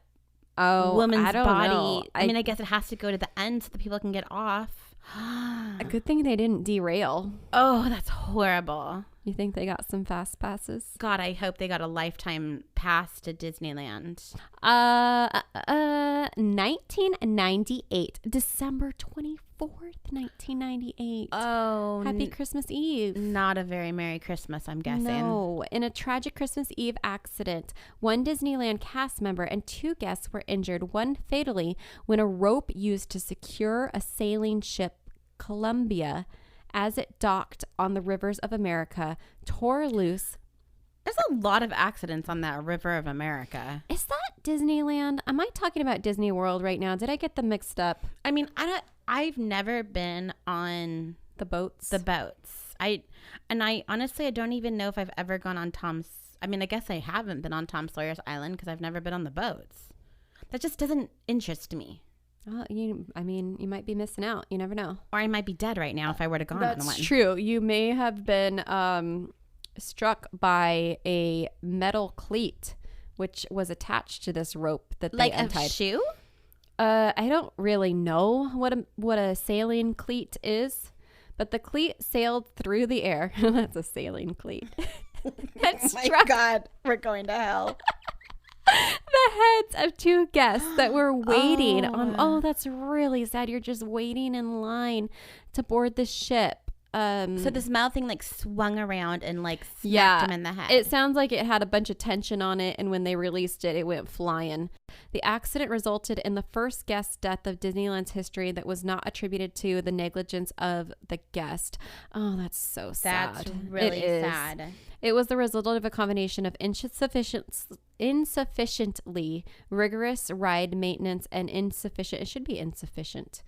I woman's don't body. know. I mean, I guess it has to go to the end so the people can get off. A good thing they didn't derail. Oh, that's horrible. You think they got some fast passes? God, I hope they got a lifetime pass to Disneyland. 1998, December 24th, 1998. Oh, Happy Christmas Eve. not a very Merry Christmas, I'm guessing. No. In a tragic Christmas Eve accident, one Disneyland cast member and 2 guests were injured, one fatally, when a rope used to secure a sailing ship, Columbia, as it docked on the rivers of America, tore loose. There's a lot of accidents on that River of America. Is that Disneyland? Am I talking about Disney World right now? Did I get them mixed up? I mean, I've never been on The boats? I honestly, I don't even know if I've ever gone on I guess I haven't been on Tom Sawyer's Island because I've never been on the boats. That just doesn't interest me. Oh, you might be missing out. You never know. Or I might be dead right now if I were to go on one. That's true. You may have been struck by a metal cleat, which was attached to this rope that they untied. Like a shoe? I don't really know what a sailing cleat is, but the cleat sailed through the air. That's a sailing cleat. And struck God, we're going to hell. the heads of 2 guests that were waiting on. Oh, that's really sad. You're just waiting in line to board the ship. So this metal thing like swung around and like smacked him in the head. It sounds like it had a bunch of tension on it, and when they released it, it went flying. The accident resulted in the first guest death of Disneyland's history that was not attributed to the negligence of the guest. Oh, that's so sad. That's really sad. It was the result of a combination of insufficiently rigorous ride maintenance and insufficient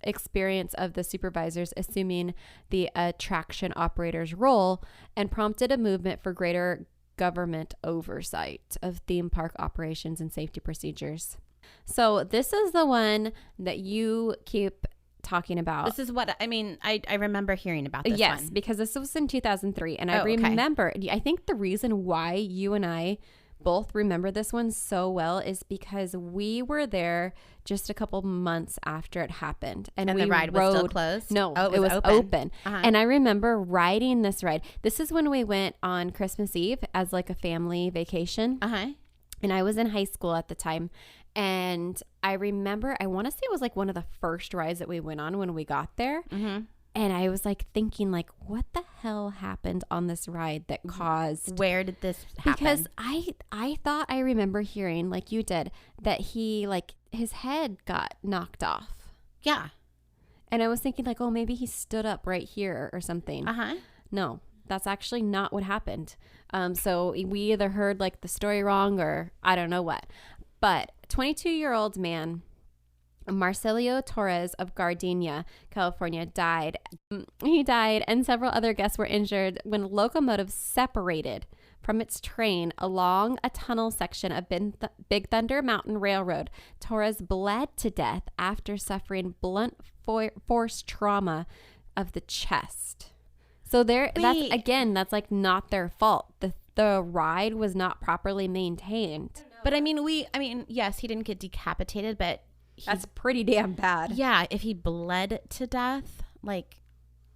experience of the supervisors assuming the attraction operator's role, and prompted a movement for greater government oversight of theme park operations and safety procedures. So this is the one that you keep talking about. This is what I mean. I remember hearing about this one. Yes, because this was in 2003, and I remember. I think the reason why you and I both remember this one so well is because we were there just a couple months after it happened, and we the ride was still closed. No, it was open. Uh-huh. And I remember riding this ride. This is when we went on Christmas Eve as like a family vacation. And I was in high school at the time. And I remember, I want to say it was like one of the first rides that we went on when we got there. And I was like thinking like, what the hell happened on this ride that caused... Where did this happen? Because I thought I remember hearing, like you did, that he, like, his head got knocked off. Yeah. And I was thinking like, oh, maybe he stood up right here or something. No, that's actually not what happened. So we either heard like the story wrong or I don't know what. But 22-year-old man Marcelio Torres of Gardenia, California, died. He died, and several other guests were injured when locomotives separated from its train along a tunnel section of Big Thunder Mountain Railroad. Torres bled to death after suffering blunt force trauma of the chest. So that's like not their fault. The ride was not properly maintained. But I mean, yes, he didn't get decapitated, but that's pretty damn bad. Yeah, if he bled to death, like,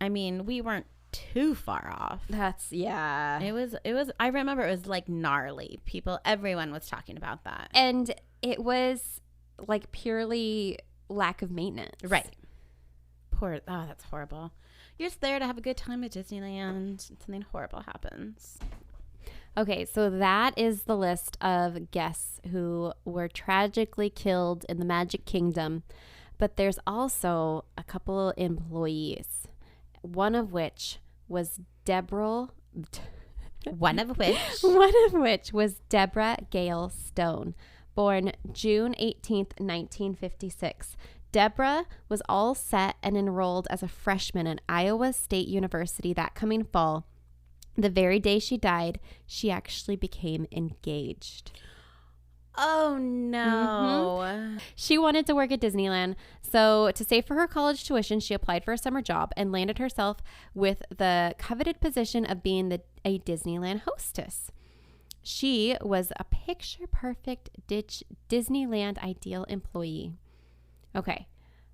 I mean, we weren't too far off. It was I remember it was like gnarly. Everyone was talking about that. And it was like purely lack of maintenance. Right. That's horrible. You're just there to have a good time at Disneyland. Something horrible happens. Okay, so that is the list of guests who were tragically killed in the Magic Kingdom. But there's also a couple employees, one of which was Deborah. One of which was Deborah Gale Stone, born June 18th, 1956. Deborah was all set and enrolled as a freshman at Iowa State University that coming fall. The very day she died, she actually became engaged. Oh, no. Mm-hmm. She wanted to work at Disneyland. So to save for her college tuition, she applied for a summer job and landed herself with the coveted position of being a Disneyland hostess. She was a picture-perfect Disneyland ideal employee. Okay,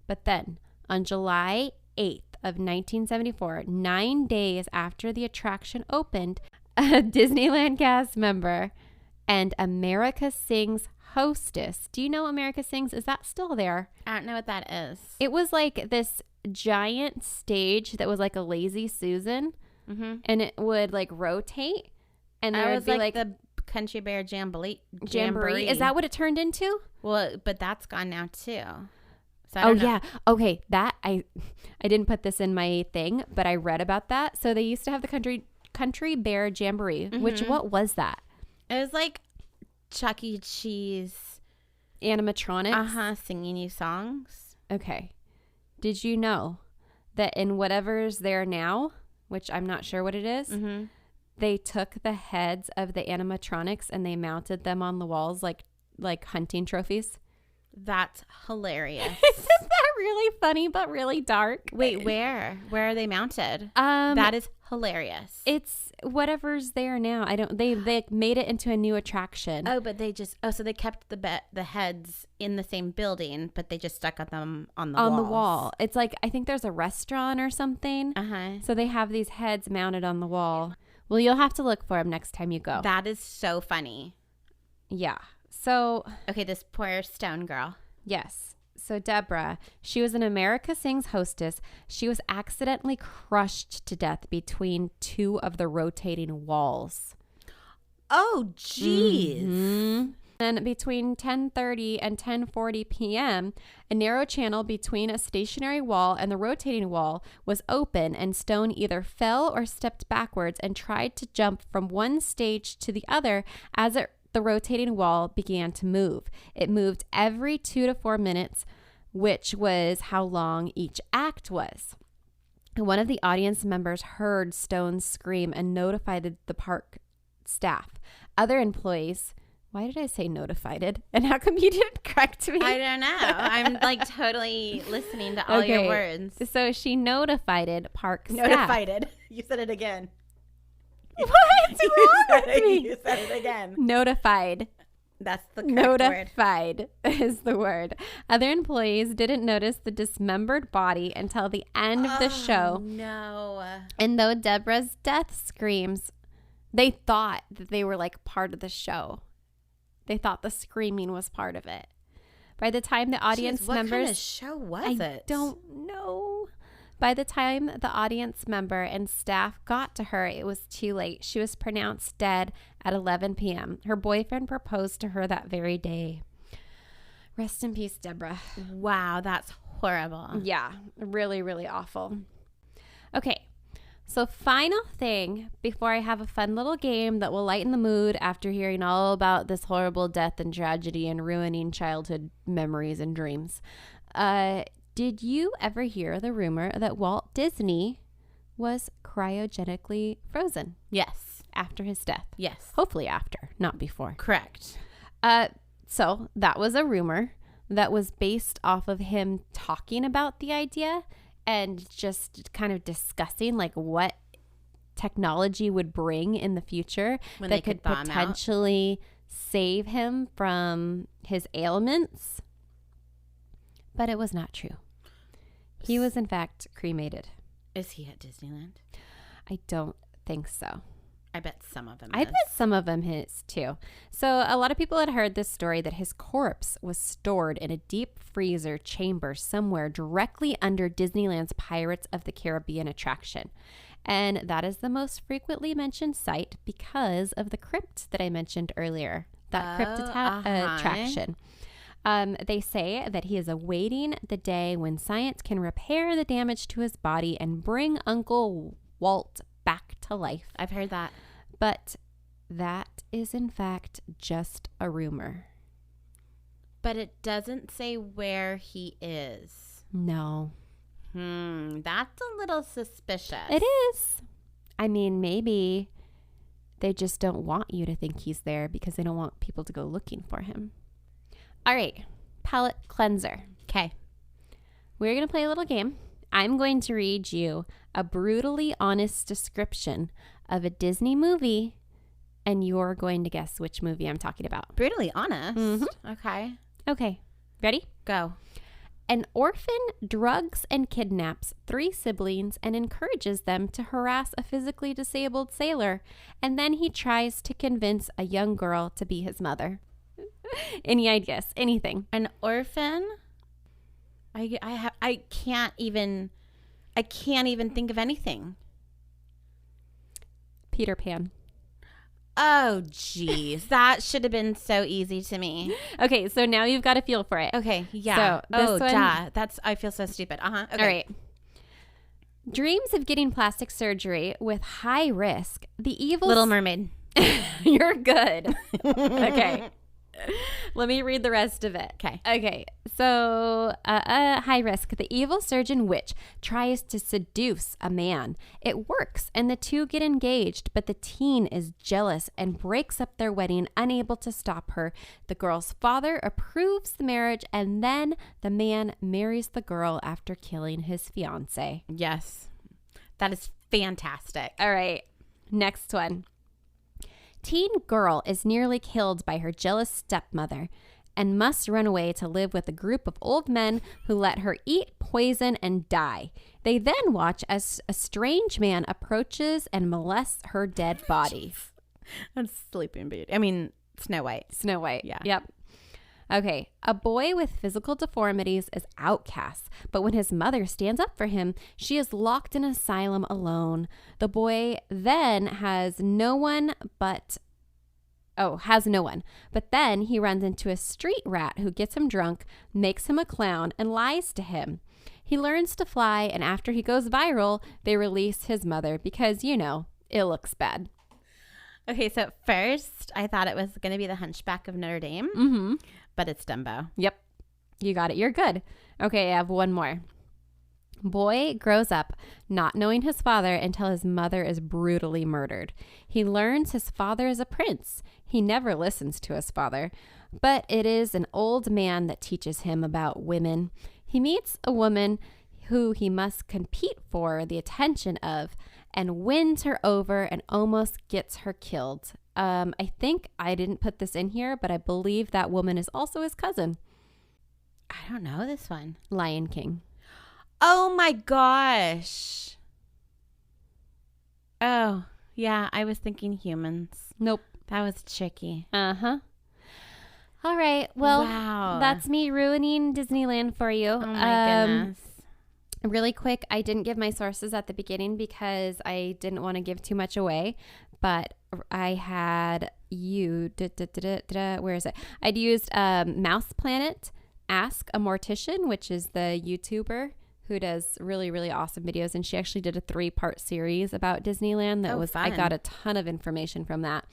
but then on July 8th of 1974, 9 days after the attraction opened, a Disneyland cast member and America Sings hostess. Do you know America Sings? Is that still there? I don't know what that is. It was like this giant stage that was like a Lazy Susan, and it would like rotate, and there would be like the Country Bear Jamboree. Is that what it turned into? Well, but that's gone now too. So I don't know. Yeah. Okay. That I didn't put this in my thing, but I read about that. So they used to have the Country Bear Jamboree. What was that? It was like Chuck E. Cheese animatronics. Singing you songs. Okay. Did you know that in whatever's there now, which I'm not sure what it is, they took the heads of the animatronics and they mounted them on the walls like hunting trophies? That's hilarious. Isn't that really funny but really dark? Wait, where are they mounted? That is hilarious. It's whatever's there now. They made it into a new attraction. Oh, but so they kept the heads in the same building, but they just stuck them on the wall. It's like, I think there's a restaurant or something. So they have these heads mounted on the wall. Well, you'll have to look for them next time you go. That is so funny. Yeah. So, okay, this poor Stone girl. Yes. So Deborah, she was an America Sings hostess. She was accidentally crushed to death between two of the rotating walls. Oh, jeez. And between 10:30 and 10:40 p.m., a narrow channel between a stationary wall and the rotating wall was open, and Stone either fell or stepped backwards and tried to jump from one stage to the other as the rotating wall began to move. It moved every 2 to 4 minutes, which was how long each act was. One of the audience members heard Stone scream and notified the park staff. Other employees, why did I say notified? And how come you didn't correct me? I don't know. I'm like totally listening to all your words. So she notified park staff. Notified. You said it again. What's wrong with me? You said it again. Notified. That's the correct word. Notified is the word. Other employees didn't notice the dismembered body until the end of the show. No. And though Deborah's death screams, they thought that they were like part of the show. They thought the screaming was part of it. By the time the audience members... What kind of show was it? I don't know. By the time the audience member and staff got to her, it was too late. She was pronounced dead at 11 p.m. Her boyfriend proposed to her that very day. Rest in peace, Deborah. Wow, that's horrible. Yeah, really, really awful. Okay, so final thing before I have a fun little game that will lighten the mood after hearing all about this horrible death and tragedy and ruining childhood memories and dreams. Did you ever hear the rumor that Walt Disney was cryogenically frozen Yes. after his death? Yes. Hopefully after, not before. Correct. So that was a rumor that was based off of him talking about the idea and just kind of discussing like what technology would bring in the future When that they could could bomb potentially save him from his ailments. But it was not true. He was in fact cremated. Is he at Disneyland? I don't think so. I bet some of them I is. bet some of them is too. So a lot of people had heard this story that his corpse was stored in a deep freezer chamber somewhere directly under Disneyland's Pirates of the Caribbean attraction. And that is the most frequently mentioned site because of the crypt that I mentioned earlier, that crypt attraction. They say that he is awaiting the day when science can repair the damage to his body and bring Uncle Walt back to life. I've heard that. But that is in fact just a rumor. But it doesn't say where he is. No. That's a little suspicious. It is. I mean, maybe they just don't want you to think he's there because they don't want people to go looking for him. All right, palate cleanser. Okay. We're going to play a little game. I'm going to read you a brutally honest description of a Disney movie, and you're going to guess which movie I'm talking about. Brutally honest. Mm-hmm. Okay. Okay, ready? Go. An orphan drugs and kidnaps 3 siblings and encourages them to harass a physically disabled sailor, and then he tries to convince a young girl to be his mother. Any ideas? Anything? An orphan? I can't even think of anything. Peter Pan. Oh, geez. That should have been so easy to me. Okay, so now you've got a feel for it. Okay, yeah. So this one, duh. I feel so stupid. Okay. All right. Dreams of getting plastic surgery with high risk. The evil Little Mermaid. You're good. Okay. Let me read the rest of it. Okay. So, high risk. The evil surgeon witch tries to seduce a man. It works, and the two get engaged, but the teen is jealous and breaks up their wedding, unable to stop her. The girl's father approves the marriage, and then the man marries the girl after killing his fiance. Yes. That is fantastic. All right. Next one. Teen girl is nearly killed by her jealous stepmother and must run away to live with a group of old men who let her eat poison and die. They then watch as a strange man approaches and molests her dead body. That's Sleeping Beauty. I mean, Snow White. Snow White. Yeah. Yep. Okay. A boy with physical deformities is outcast, but when his mother stands up for him, she is locked in an asylum alone. The boy then has no one. But then he runs into a street rat who gets him drunk, makes him a clown, and lies to him. He learns to fly, and after he goes viral, they release his mother because, it looks bad. Okay, so at first I thought it was going to be the Hunchback of Notre Dame, Mm-hmm. but it's Dumbo. Yep. You got it. You're good. Okay, I have one more. Boy grows up not knowing his father until his mother is brutally murdered. He learns his father is a prince. He never listens to his father, but it is an old man that teaches him about women. He meets a woman who he must compete for the attention of and wins her over and almost gets her killed. I think I didn't put this in here, but I believe that woman is also his cousin. I don't know this one. Lion King. Oh my gosh. Oh, yeah, I was thinking Humans. Nope. That was tricky. Uh-huh. All right. Well, wow. That's me ruining Disneyland for you. Oh my goodness. Really quick, I didn't give my sources at the beginning because I didn't want to give too much away, but I had where is it? I'd used Mouse Planet, Ask a Mortician, which is the YouTuber who does really, really awesome videos, and she actually did a 3-part series about Disneyland. I got a ton of information from that.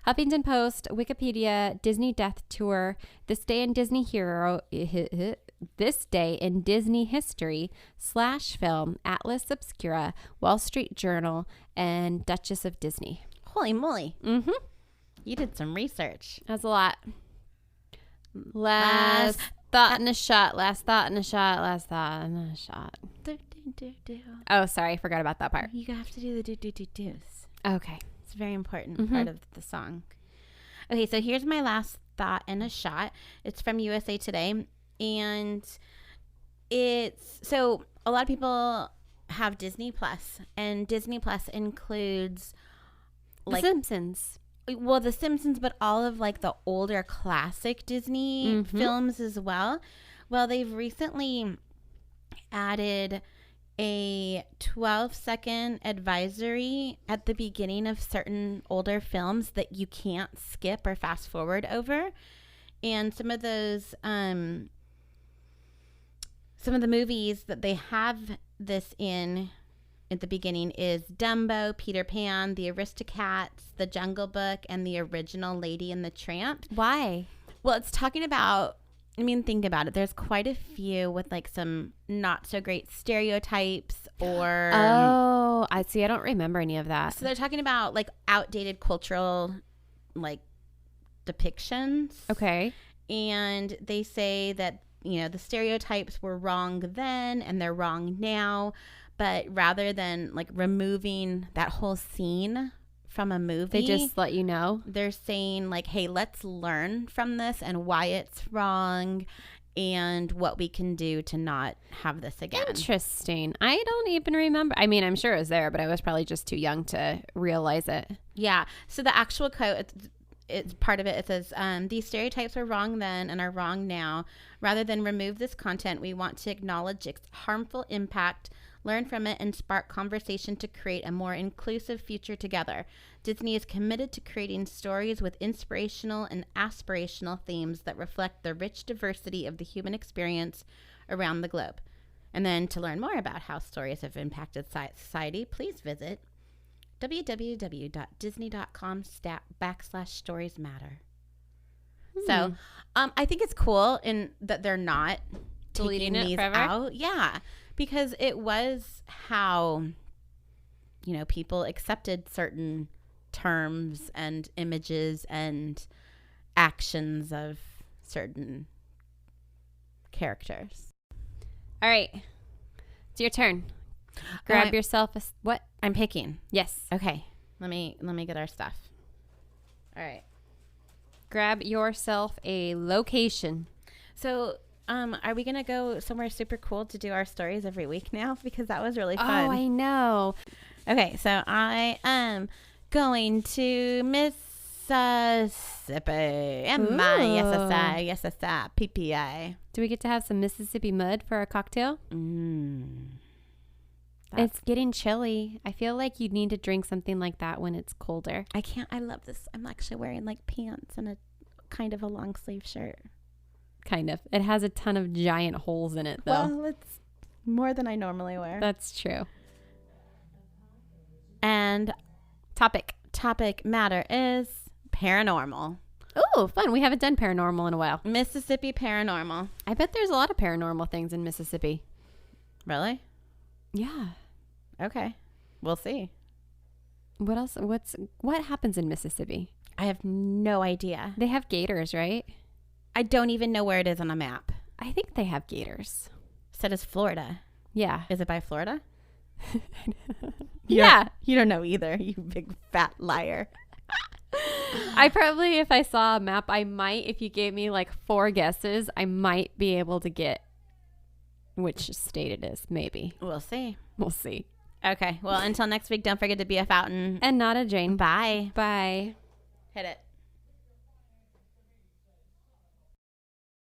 Huffington Post, Wikipedia, Disney Death Tour, This Day in Disney this day in Disney history / film, Atlas Obscura, Wall Street Journal, and Duchess of Disney. Holy moly. Mm-hmm. You did some research. That's a lot. Last thought in a shot. Last thought in a shot. Last thought in a shot. Oh, sorry. I forgot about that part. You have to do the do-do-do-do's. Okay. It's a very important part of the song. Okay, so here's my last thought in a shot. It's from USA Today. And it's, so a lot of people have Disney Plus, and Disney Plus includes The Simpsons. Well, The Simpsons, but all of like the older classic Disney films as well. Well, they've recently added a 12-second advisory at the beginning of certain older films that you can't skip or fast forward over. And some of those, some of the movies that they have this in at the beginning is Dumbo, Peter Pan, The Aristocats, The Jungle Book, and The Original Lady and the Tramp. Why? Well, it's talking about, I mean, think about it. There's quite a few with like some not so great stereotypes or... Oh, I see. I don't remember any of that. So they're talking about like outdated cultural like depictions. Okay. And they say that, you know, the stereotypes were wrong then and they're wrong now. But rather than like removing that whole scene from a movie, They just let you know. they're saying like, hey, let's learn from this and why it's wrong and what we can do to not have this again. Interesting. I don't even remember. I mean, I'm sure it was there, but I was probably just too young to realize it. Yeah. So the actual quote, it's part of it. It says, these stereotypes were wrong then and are wrong now. Rather than remove this content, we want to acknowledge its harmful impact, learn from it, and spark conversation to create a more inclusive future together. Disney is committed to creating stories with inspirational and aspirational themes that reflect the rich diversity of the human experience around the globe. And then to learn more about how stories have impacted society, please visit www.disney.com/storiesmatter. So I think it's cool in that they're not Deleting taking it these forever? out. Yeah, because it was how, you know, people accepted certain terms and images and actions of certain characters. All right. It's your turn. Grab yourself a... What? I'm picking. Yes. Okay. Let me get our stuff. All right. Grab yourself a location. So, are we going to go somewhere super cool to do our stories every week now? Because that was really fun. Oh, I know. Okay, so I am going to Mississippi. M-I-S-S-I, S-S-I, P-P-I. Do we get to have some Mississippi mud for our cocktail? That's- It's getting chilly. I feel like you need to drink something like that when it's colder. I can't. I love this. I'm actually wearing like pants and a kind of a long sleeve shirt. Kind of. It has a ton of giant holes in it, though. Well, it's more than I normally wear. That's true. And Topic matter is paranormal. Oh, fun. We haven't done paranormal in a while. Mississippi paranormal. I bet there's a lot of paranormal things in Mississippi. Really? Yeah. Okay. We'll see. What else? What happens in Mississippi? I have no idea. They have gators, right? I don't even know where it is on a map. I think they have gators. So does Florida. Yeah. Is it by Florida? Yeah. You don't know either, you big fat liar. I probably, if I saw a map, I might, if you gave me like 4 guesses, I might be able to get which state it is. Maybe. We'll see. We'll see. Okay. Well, until next week, don't forget to be a fountain. And not a Jane. Bye. Bye. Hit it.